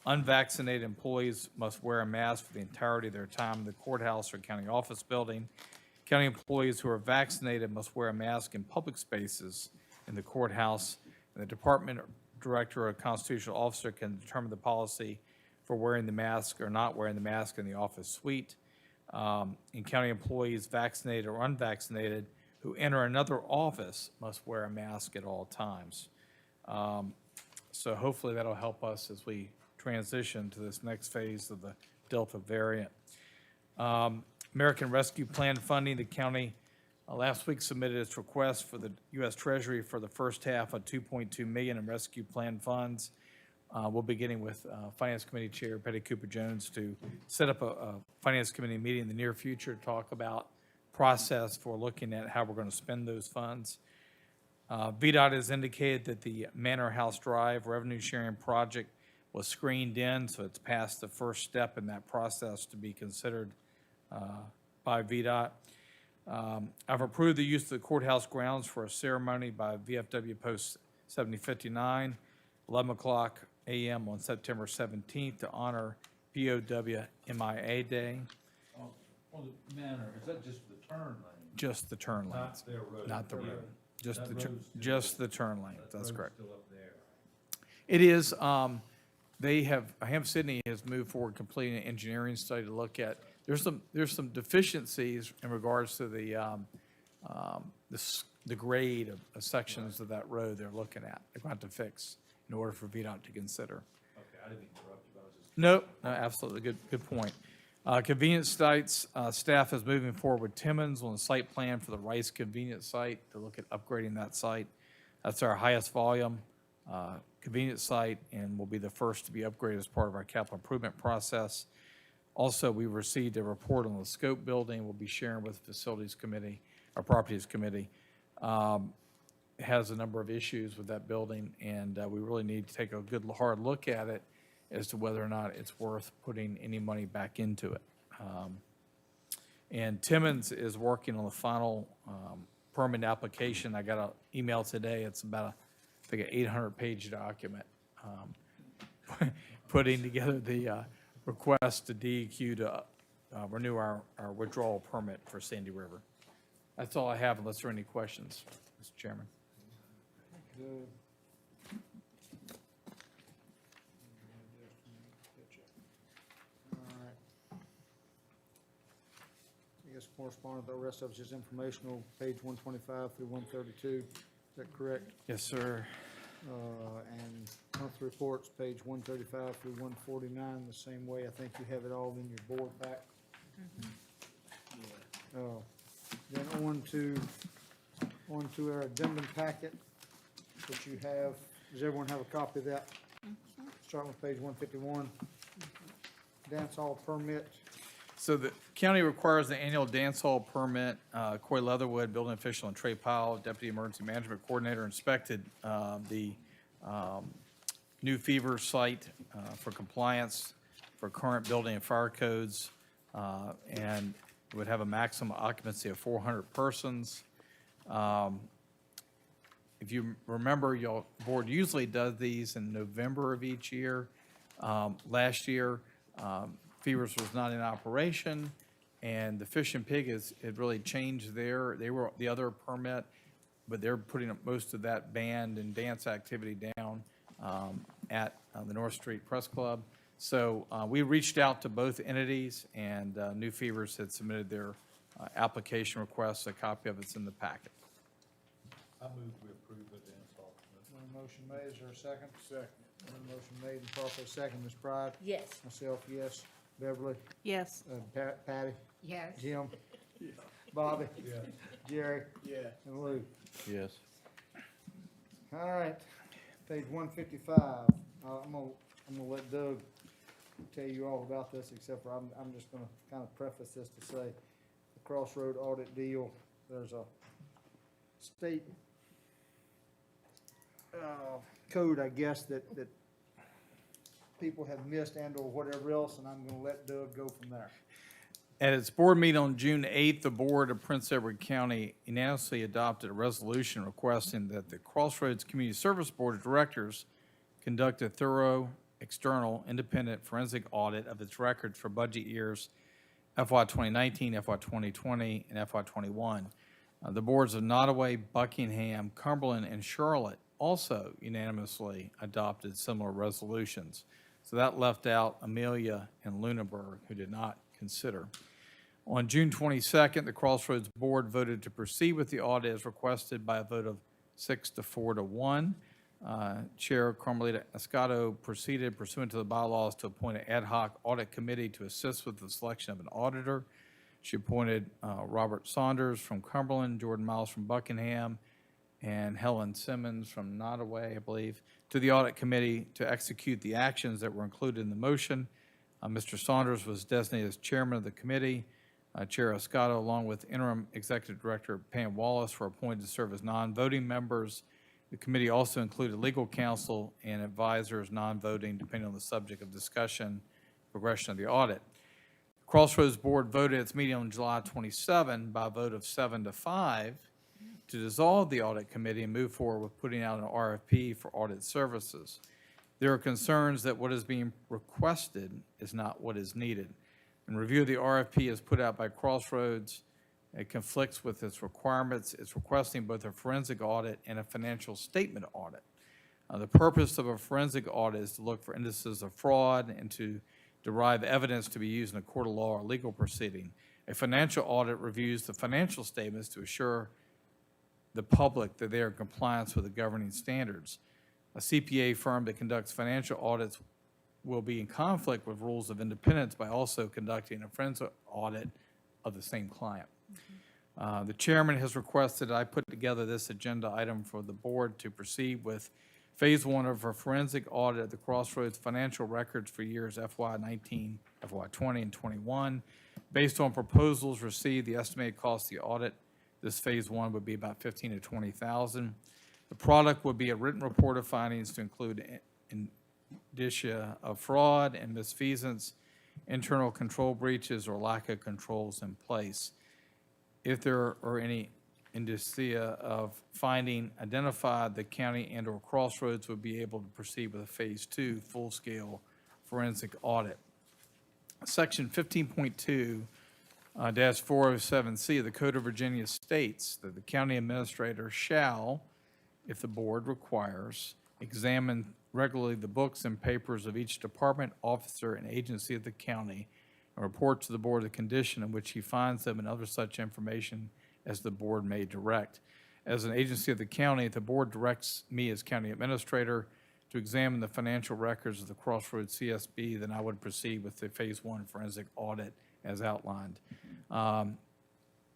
Speaker 5: Unvaccinated employees must wear a mask for the entirety of their time in the courthouse or county office building. County employees who are vaccinated must wear a mask in public spaces in the courthouse. And the department director or constitutional officer can determine the policy for wearing the mask or not wearing the mask in the office suite. And county employees, vaccinated or unvaccinated, who enter another office must wear a mask at all times. So hopefully that'll help us as we transition to this next phase of the Delta variant. American Rescue Plan funding, the county last week submitted its request for the U.S. Treasury for the first half of $2.2 million in rescue plan funds. We'll be getting with Finance Committee Chair Betty Cooper Jones to set up a Finance Committee meeting in the near future to talk about process for looking at how we're going to spend those funds. VDOT has indicated that the Manor House Drive revenue sharing project was screened in, so it's past the first step in that process to be considered by VDOT. I've approved the use of the courthouse grounds for a ceremony by VFW Post 7059, 11 o'clock a.m. on September 17th to honor POW MIA Day.
Speaker 10: On the manor, is that just the turn lane?
Speaker 5: Just the turn lanes.
Speaker 10: Not their road?
Speaker 5: Not the road. Just
Speaker 10: That
Speaker 5: the,
Speaker 10: road's still-
Speaker 5: just the turn lane, that's
Speaker 10: Road's
Speaker 5: correct.
Speaker 10: still up there.
Speaker 5: It is, Ham Sydney has moved forward completing an engineering study to look at, there's some deficiencies in regards to the grade of sections of that road they're looking at, they're going to have to fix in order for VDOT to consider.
Speaker 10: Okay, I didn't interrupt you, I was just.
Speaker 5: No, absolutely, good point. Convenience sites, staff is moving forward with Timmons on the site plan for the Rice Convenience Site to look at upgrading that site. That's our highest volume convenience site and will be the first to be upgraded as part of our capital improvement process. Also, we received a report on the Scope building we'll be sharing with the Facilities Committee, our Properties Committee. It has a number of issues with that building, and we really need to take a good, hard look at it as to whether or not it's worth putting any money back into it. And Timmons is working on the final permit application. I got an email today. It's about, I think, an 800-page document putting together the request to DEQ to renew our withdrawal permit for Sandy River. That's all I have unless there are any questions, Mr. Chairman.
Speaker 1: I guess correspondent, the rest of it's just informational, page 125 through 132. Is that correct?
Speaker 5: Yes, sir.
Speaker 1: And monthly reports, page 135 through 149, the same way. I think you have it all in your board pack. Then on to our addendum packet that you have. Does everyone have a copy of that? Starting with page 151. Dance hall permit.
Speaker 5: So the county requires the annual dance hall permit. Coy Leatherwood, building official, and Trey Powell, deputy emergency management coordinator, inspected the new Fever site for compliance for current building and fire codes, and it would have a maximum occupancy of 400 persons. If you remember, your board usually does these in November of each year. Last year, Fevers was not in operation, and the Fish and Pig had really changed they were the other permit, but they're putting up most of that band and dance activity down at the North Street Press Club. So we reached out to both entities, and New Fevers had submitted their application request. A copy of it's in the packet.
Speaker 10: I move we approve the dance hall.
Speaker 1: Motion made, is there a second? Second. Motion made and properly second, Ms. Pride?
Speaker 3: Yes.
Speaker 1: Myself, yes. Beverly?
Speaker 8: Yes.
Speaker 1: Patty?
Speaker 7: Yes.
Speaker 1: Jim? Bobby?
Speaker 10: Yeah.
Speaker 1: Jerry?
Speaker 2: Yeah.
Speaker 1: And Lou?
Speaker 9: Yes.
Speaker 1: All right, page 155. I'm gonna let Doug tell you all about this, except for I'm just gonna kind of preface this to say, the Crossroad audit deal, there's a state code, I guess, that people have missed and or whatever else, and I'm gonna let Doug go from there.
Speaker 5: At its board meeting on June 8th, the board of Prince Edward County unanimously adopted a resolution requesting that the Crossroads Community Service Board of Directors conduct a thorough, external, independent forensic audit of its records for budget years FY 2019, FY 2020, and FY 21. The boards of Nottoway, Buckingham, Cumberland, and Charlotte also unanimously adopted similar resolutions. So that left out Amelia and Lunenburg, who did not consider. On June 22nd, the Crossroads Board voted to proceed with the audit as requested by a vote of 6 to 4 to 1. Chair Carmelita Escato proceeded pursuant to the bylaws to appoint an ad hoc audit committee to assist with the selection of an auditor. She appointed Robert Saunders from Cumberland, Jordan Miles from Buckingham, and Helen Simmons from Nottoway, I believe, to the audit committee to execute the actions that were included in the motion. Mr. Saunders was designated as chairman of the committee. Chair Escato, along with interim executive director Pam Wallace, were appointed to serve as non-voting members. The committee also included legal counsel and advisors, non-voting, depending on the subject of discussion, progression of the audit. Crossroads Board voted at its meeting on July 27 by a vote of 7 to 5 to dissolve the audit committee and move forward with putting out an RFP for audit services. There are concerns that what is being requested is not what is needed. In review of the RFP as put out by Crossroads, it conflicts with its requirements. It's requesting both a forensic audit and a financial statement audit. The purpose of a forensic audit is to look for indices of fraud and to derive evidence to be used in a court of law or legal proceeding. A financial audit reviews the financial statements to assure the public that they are in compliance with the governing standards. A CPA firm that conducts financial audits will be in conflict with rules of independence by also conducting a forensic audit of the same client. The chairman has requested I put together this agenda item for the board to proceed with phase 1 of a forensic audit of the Crossroads financial records for years FY19, FY20, and 21. Based on proposals received, the estimated cost of the audit, this phase 1 would be about $15,000 to $20,000. The product would be a written report of findings to include indicia of fraud and misfeasance, internal control breaches, or lack of controls in place. If there are any indicia of finding identified, the county and/or Crossroads would be able to proceed with a phase 2 full-scale forensic audit. Section 15.2 -407C of the Code of Virginia states that the county administrator shall, if the board requires, examine regularly the books and papers of each department, officer, and agency of the county and report to the board the condition in which he finds them and other such information as the board may direct. As an agency of the county, if the board directs me as county administrator to examine the financial records of the Crossroads CSB, then I would proceed with the phase 1 forensic audit as outlined.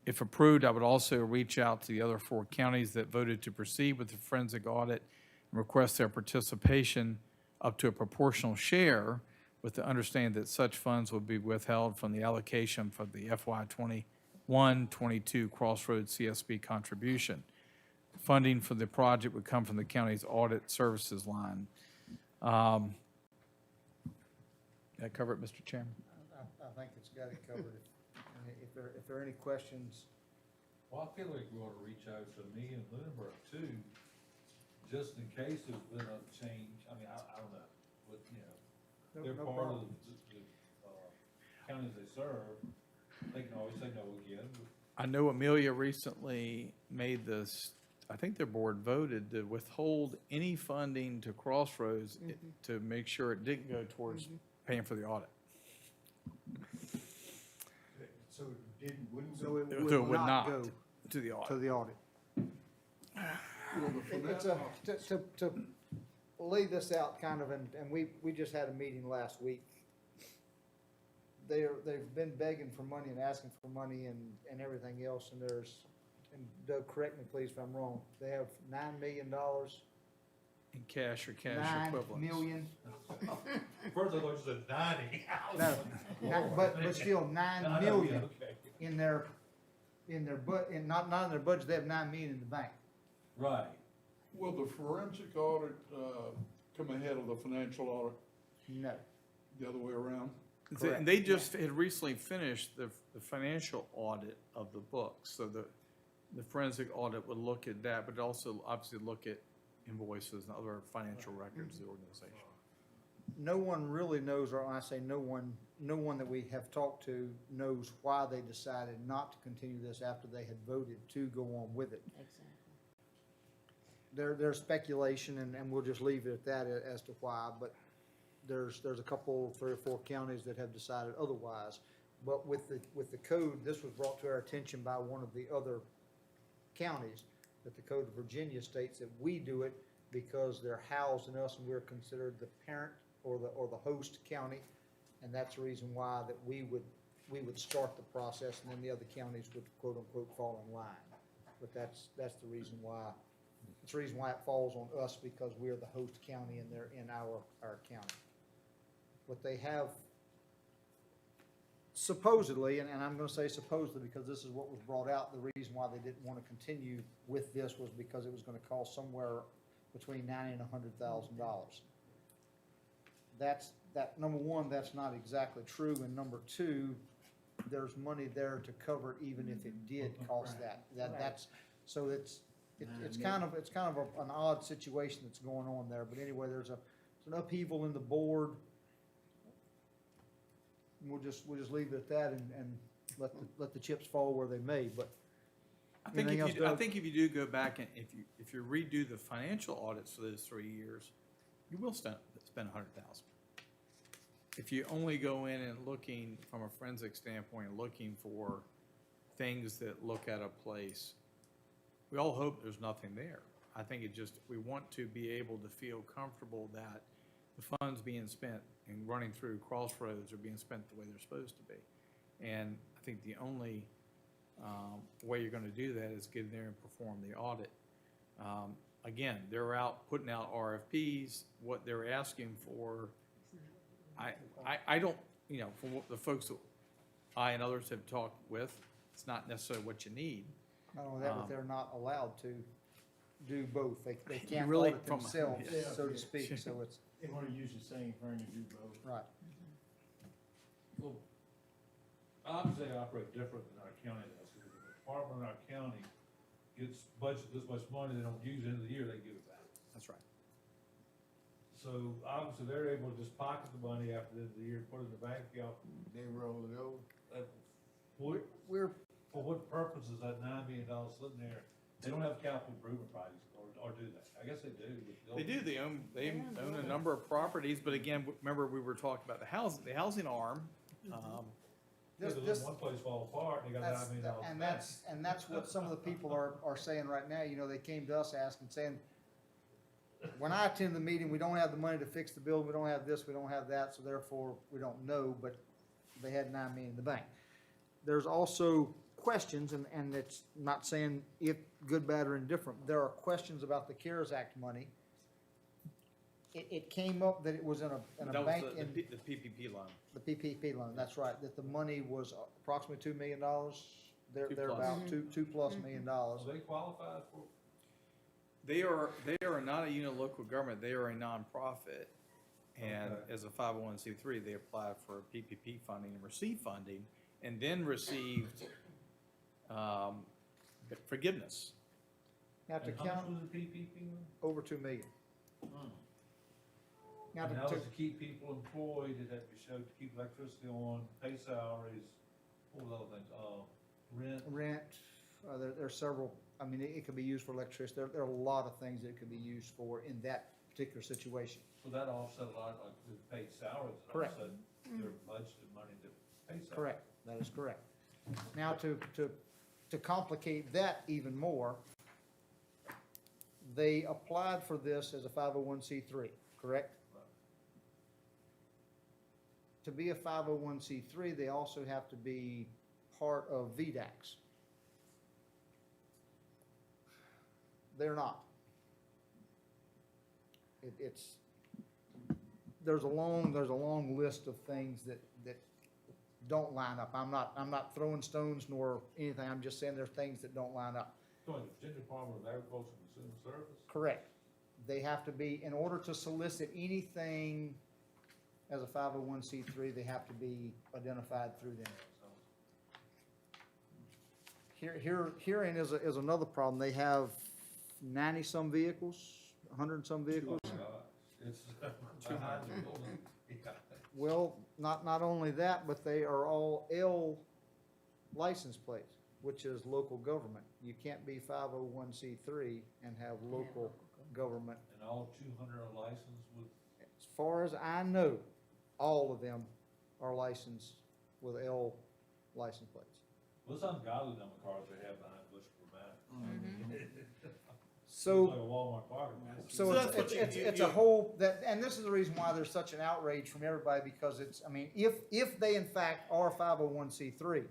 Speaker 5: If approved, I would also reach out to the other 4 counties that voted to proceed with the forensic audit and request their participation up to a proportional share, with the understanding that such funds would be withheld from the allocation for the FY 21-22 Crossroads CSB contribution. Funding for the project would come from the county's audit services line. That cover it, Mr. Chairman?
Speaker 1: I think it's got it covered. And if there are any questions,
Speaker 10: Well, I feel like we ought to reach out to me and Lunenburg too, just in case there's been a change. I mean, I don't know, but, you know,
Speaker 1: no
Speaker 10: they're part
Speaker 1: problem.
Speaker 10: of the counties they serve, they can always say no again.
Speaker 5: I know Amelia recently made this, I think their board voted to withhold any funding to Crossroads to make sure it didn't go towards paying for the audit.
Speaker 2: So it didn't, wouldn't
Speaker 1: So it
Speaker 5: So it
Speaker 1: would
Speaker 5: would
Speaker 1: not
Speaker 5: not
Speaker 1: go
Speaker 5: to the
Speaker 1: to
Speaker 5: audit.
Speaker 1: the audit. To lay this out kind of, and we just had a meeting last week. They've been begging for money and asking for money and everything else, and and Doug, correct me please if I'm wrong, they have $9 million,
Speaker 5: In cash or cash
Speaker 1: 9
Speaker 5: equivalents.
Speaker 1: million,
Speaker 10: First I thought you said 90.
Speaker 1: no, but still 9 million
Speaker 10: Okay.
Speaker 1: in their, not in their budget, they have 9 million in the bank.
Speaker 10: Right.
Speaker 16: Will the forensic audit come ahead of the financial audit,
Speaker 1: No.
Speaker 16: the other way around?
Speaker 5: And they just had recently finished the financial audit of the books, so the forensic audit would look at that, but also obviously look at invoices and other financial records of the organization.
Speaker 1: No one really knows, or when I say no one that we have talked to knows why they decided not to continue this after they had voted to go on with it.
Speaker 7: Exactly.
Speaker 1: There's speculation, and we'll just leave it at that as to why, but there's a couple, 3 or 4 counties that have decided otherwise. But with the code, this was brought to our attention by one of the other counties, that the Code of Virginia states that we do it because they're housed in us and we're considered the parent or the host county. And that's the reason why that we would start the process, and then the other counties would quote unquote fall in line. But that's the reason why. It's the reason why it falls on us, because we're the host county and they're in our county. What they have supposedly, and I'm gonna say supposedly because this is what was brought out, the reason why they didn't wanna continue with this was because it was gonna cost somewhere between $90,000 and $100,000. That number one, that's not exactly true, and number two, there's money there to cover it even if it did cost that. So it's kind of an odd situation that's going on there, but anyway, there's an upheaval in the board. We'll just leave it at that and let the chips fall where they may, but.
Speaker 5: I think
Speaker 1: anything else,
Speaker 5: if you, I
Speaker 1: Doug?
Speaker 5: think if you do go back and if you redo the financial audits for those 3 years, you will spend $100,000. If you only go in and looking from a forensic standpoint, looking for things that look at a place, we all hope there's nothing there. I think we want to be able to feel comfortable that the funds being spent and running through Crossroads are being spent the way they're supposed to be. And I think the only way you're gonna do that is get in there and perform the audit. Again, they're out putting out RFPs, what they're asking for. I don't, from what the folks that I and others have talked with, it's not necessarily what you need.
Speaker 1: Not only that, but they're not allowed to do both. They can't
Speaker 5: really,
Speaker 1: audit
Speaker 5: from-
Speaker 1: themselves,
Speaker 2: Yeah.
Speaker 1: so to speak, so it's,
Speaker 2: They want to use the same firm to do both.
Speaker 1: right.
Speaker 10: Well, obviously they operate different than our county does, because if a department in our county gets budgeted this much money, they don't use it in the year, they give it back.
Speaker 5: That's right.
Speaker 10: So obviously they're able to just pocket the money after the end of the year, put it in the bank account.
Speaker 2: They roll it over.
Speaker 1: We're,
Speaker 10: For what purpose is that $9 million sitting there? They don't have capital improvement projects, or do they? I guess they do.
Speaker 5: They do, they own a number of properties, but again, remember we were talking about the housing arm.
Speaker 1: this,
Speaker 10: Because
Speaker 1: this,
Speaker 10: one place fall apart, and they got $9 million back.
Speaker 1: and that's what some of the people are saying right now. They came to us asking, saying, when I attend the meeting, we don't have the money to fix the building, we don't have this, we don't have that, so therefore we don't know, but they had $9 million in the bank. There's also questions, and it's not saying if good, bad, or indifferent. There are questions about the CARES Act money. It came up that it was in a
Speaker 5: That
Speaker 1: bank
Speaker 5: was
Speaker 1: in.
Speaker 5: the PPP loan.
Speaker 1: The PPP loan, that's right, that the money was approximately $2 million, they're
Speaker 5: Two plus.
Speaker 1: about $2+ million.
Speaker 10: So they qualified for,
Speaker 5: They are not a unit local government, they are a nonprofit. And
Speaker 10: Okay.
Speaker 5: as a 501c3, they applied for PPP funding and received funding, and then received forgiveness.
Speaker 1: Now, to
Speaker 10: and how much
Speaker 1: count
Speaker 10: was the PPP one?
Speaker 1: over $2 million. Now,
Speaker 10: And that
Speaker 1: to,
Speaker 10: was to keep people employed, it had to be showed to keep electricity on, pay salaries, what were the other things, rent.
Speaker 1: rent, there's several, I mean, it could be used for electricity. There are a lot of things that it could be used for in that particular situation.
Speaker 10: So that offset a lot, like the paid salaries, and
Speaker 1: Correct.
Speaker 10: offset their budgeted money to pay salaries.
Speaker 1: Correct, that is correct. Now, to complicate that even more, they applied for this as a 501c3, correct? To be a 501c3, they also have to be part of VDAX. They're not. There's a long list of things that don't line up. I'm not throwing stones nor anything, I'm just saying there's things that don't line up.
Speaker 10: Going to Virginia Department of Agriculture and Consumer Service?
Speaker 1: Correct. They have to be, in order to solicit anything as a 501c3, they have to be identified through them. Herein is another problem. They have 90-some vehicles, 100-some vehicles.
Speaker 10: Oh, God. It's behind the building. Yeah.
Speaker 1: Well, not only that, but they are all L license plates, which is local government. You can't be 501c3 and have local government.
Speaker 10: And all 200 are licensed with,
Speaker 1: As far as I know, all of them are licensed with L license plates.
Speaker 10: well, it's ungodly number of cars they have behind Bush Grammatic.
Speaker 1: So.
Speaker 10: It's like a Walmart parking lot.
Speaker 1: So it's a whole, that, and this is the reason why there's such an outrage from everybody, because it's, I mean, if they in fact are 501c3,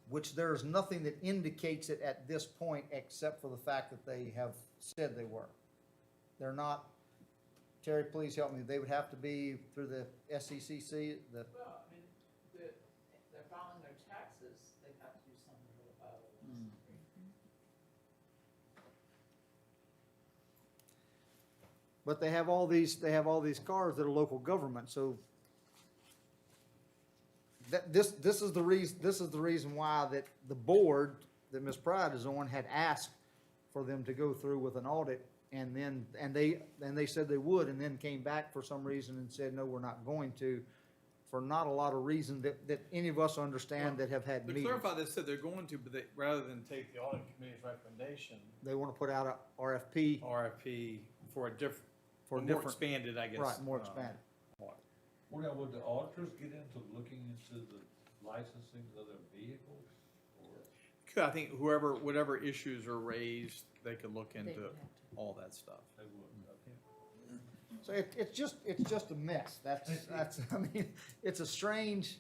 Speaker 1: which there's nothing that indicates it at this point except for the fact that they have said they were. They're not, Terry, please help me, they would have to be through the SECC, the,
Speaker 11: Well, I mean, they're filing their taxes, they have to do something with the 501c3.
Speaker 1: but they have all these cars that are local government, so this is the reason why that the board that Ms. Pride is on had asked for them to go through with an audit, and they said they would, and then came back for some reason and said, no, we're not going to, for not a lot of reason that any of us understand that have had
Speaker 5: To
Speaker 1: meetings.
Speaker 5: clarify, they said they're going to, but they, rather than take the audit committee's recommendation,
Speaker 1: They want to put out a RFP,
Speaker 5: RFP for a different,
Speaker 1: For a
Speaker 5: more
Speaker 1: different-
Speaker 5: expanded, I guess.
Speaker 1: right, more expanded.
Speaker 5: audit.
Speaker 10: Well, now, would the auditors get into looking into the licensing of their vehicles? Or
Speaker 5: I think whatever issues are raised, they could look into all that stuff.
Speaker 10: they would? Okay.
Speaker 1: So it's just a mess. That's, I mean, it's a strange,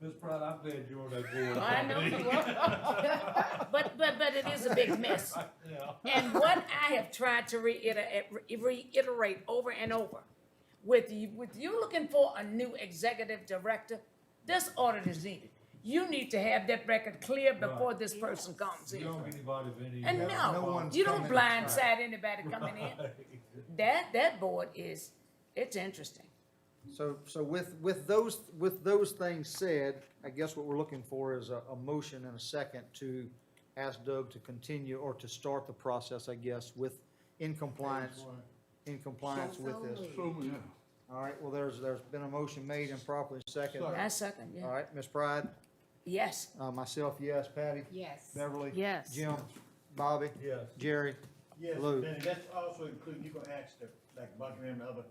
Speaker 10: Ms. Pride, I'm glad you're on that board.
Speaker 3: I know you are. But it is a big mess.
Speaker 10: Yeah.
Speaker 3: And what I have tried to reiterate over and over, with you looking for a new executive director, this audit is needed. You need to have that record clear before this person comes
Speaker 10: You
Speaker 3: in.
Speaker 10: don't get anybody of any.
Speaker 3: And
Speaker 1: no
Speaker 3: no,
Speaker 1: one's
Speaker 3: you don't
Speaker 1: coming in.
Speaker 3: blindside anybody coming in. That board it's interesting.
Speaker 1: so with those things said, I guess what we're looking for is a motion and a second to ask Doug to continue or to start the process, I guess, in compliance with this.
Speaker 16: So, yeah.
Speaker 1: All right, well, there's been a motion made and properly seconded.
Speaker 3: I second,
Speaker 1: All
Speaker 3: yeah.
Speaker 1: right, Ms. Pride,
Speaker 3: Yes.
Speaker 1: myself, yes, Patty,
Speaker 7: Yes.
Speaker 1: Beverly.
Speaker 8: Yes.
Speaker 1: Jim, Bobby,
Speaker 2: Yes.
Speaker 1: Jerry,
Speaker 2: Yes,
Speaker 1: Lou.
Speaker 2: Benny, that's also including, you can ask the, like Buckingham and other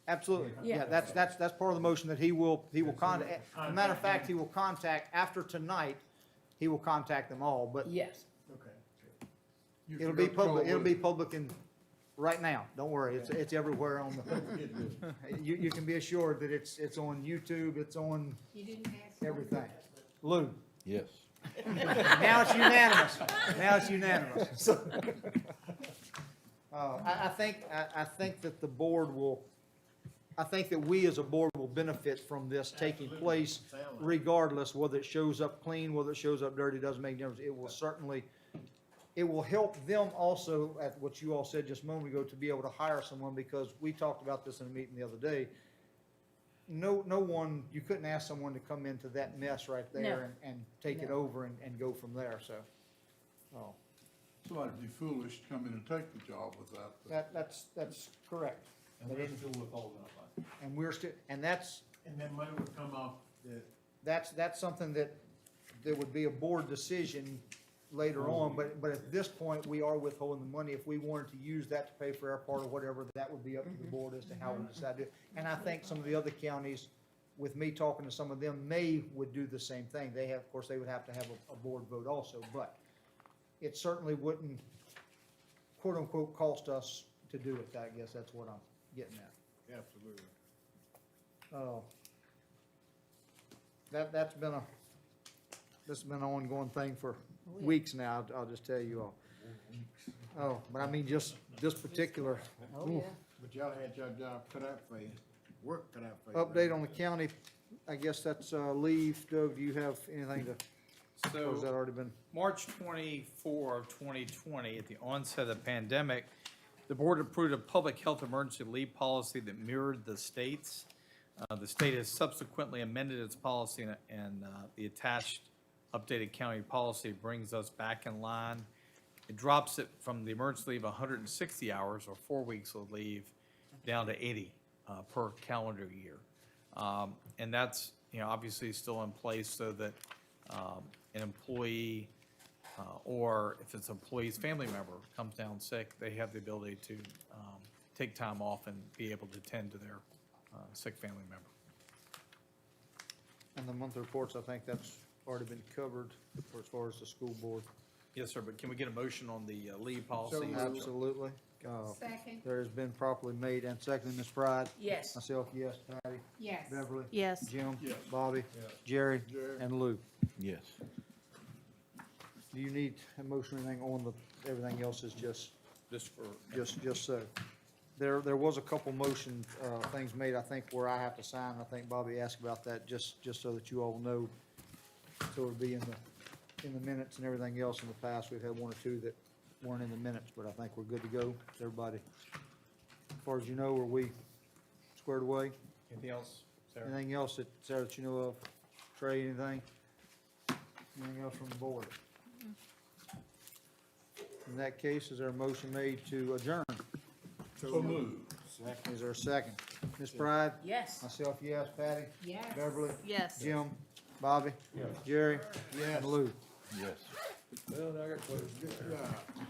Speaker 1: Absolutely.
Speaker 3: Yeah.
Speaker 1: Yeah, that's part of the motion that he will contact. As a matter of fact, he will contact, after tonight, he will contact them all, but
Speaker 3: Yes.
Speaker 2: Okay.
Speaker 16: You
Speaker 1: it'll be
Speaker 16: forgot to call
Speaker 1: public, it'll
Speaker 16: Willie.
Speaker 1: be public in, right now. Don't worry, it's everywhere on the, you can be assured that it's on YouTube, it's on
Speaker 7: You didn't ask.
Speaker 1: everything. Lou,
Speaker 9: Yes.
Speaker 1: now it's unanimous. Now it's unanimous. So, I think that the board will, I think that we as a board will benefit from this taking place regardless whether it shows up clean, whether it shows up dirty, doesn't make a difference. It will certainly, it will help them also, at what you all said just a moment ago, to be able to hire someone, because we talked about this in a meeting the other day. No one, you couldn't ask someone to come into that mess right there and take it over and go from there, so.
Speaker 16: Somebody'd be foolish to come in and take the job without the.
Speaker 1: That's correct.
Speaker 10: And we're still withholding our money.
Speaker 1: And we're still, and that's,
Speaker 2: And that money would come off the,
Speaker 1: that's something that there would be a board decision later on, but at this point, we are withholding the money. If we wanted to use that to pay for our part or whatever, that would be up to the board as to how we decide to do it. And I think some of the other counties, with me talking to some of them, would do the same thing. They have, of course, they would have to have a board vote also, but it certainly wouldn't, quote unquote, cost us to do it. I guess that's what I'm getting at.
Speaker 2: absolutely.
Speaker 1: That's been an ongoing thing for weeks now, I'll just tell you all. Oh, but I mean, just this particular. Oof.
Speaker 2: But y'all had your job cut out for you, work cut out for you.
Speaker 1: Update on the county, I guess that's leave. Doug, do you have anything to, or has that
Speaker 5: So,
Speaker 1: already been?
Speaker 5: March 24 of 2020, at the onset of the pandemic, the board approved a public health emergency leave policy that mirrored the state's. The state has subsequently amended its policy, and the attached updated county policy brings us back in line. It drops it from the emergency leave 160 hours or 4 weeks of leave down to 80 per calendar year. And that's, obviously still in place so that an employee or if it's an employee's family member comes down sick, they have the ability to take time off and be able to tend to their sick family member.
Speaker 1: And the monthly reports, I think that's already been covered for as far as the school board.
Speaker 5: Yes, sir, but can we get a motion on the leave policy?
Speaker 1: Absolutely.
Speaker 7: Second.
Speaker 1: There has been properly made and seconded. Ms. Pride?
Speaker 3: Yes.
Speaker 1: Myself, yes. Patty?
Speaker 7: Yes.
Speaker 1: Beverly?
Speaker 8: Yes.
Speaker 1: Jim? Bobby? Jerry? And Lou?
Speaker 9: Yes.
Speaker 1: Do you need a motion or anything on the, everything else is just so? There was a couple motion, things made, I think, where I have to sign. I think Bobby asked about that, just so that you all know. So it'll be in the minutes and everything else. In the past, we've had one or two that weren't in the minutes, but I think we're good to go. Is everybody, as far as you know, are we squared away?
Speaker 5: Anything else, Sarah?
Speaker 1: Anything else that, Sarah, that you know of? Trey, anything? Anything else from the board? In that case, is there a motion made to adjourn?
Speaker 16: So moved.
Speaker 1: Is there a second? Ms. Pride?
Speaker 3: Yes.
Speaker 1: Myself, yes. Patty?
Speaker 7: Yes.
Speaker 1: Beverly?
Speaker 8: Yes.
Speaker 1: Jim? Bobby? Jerry?
Speaker 2: Yes.
Speaker 1: And Lou?
Speaker 9: Yes.
Speaker 16: Well, I got close. Good job.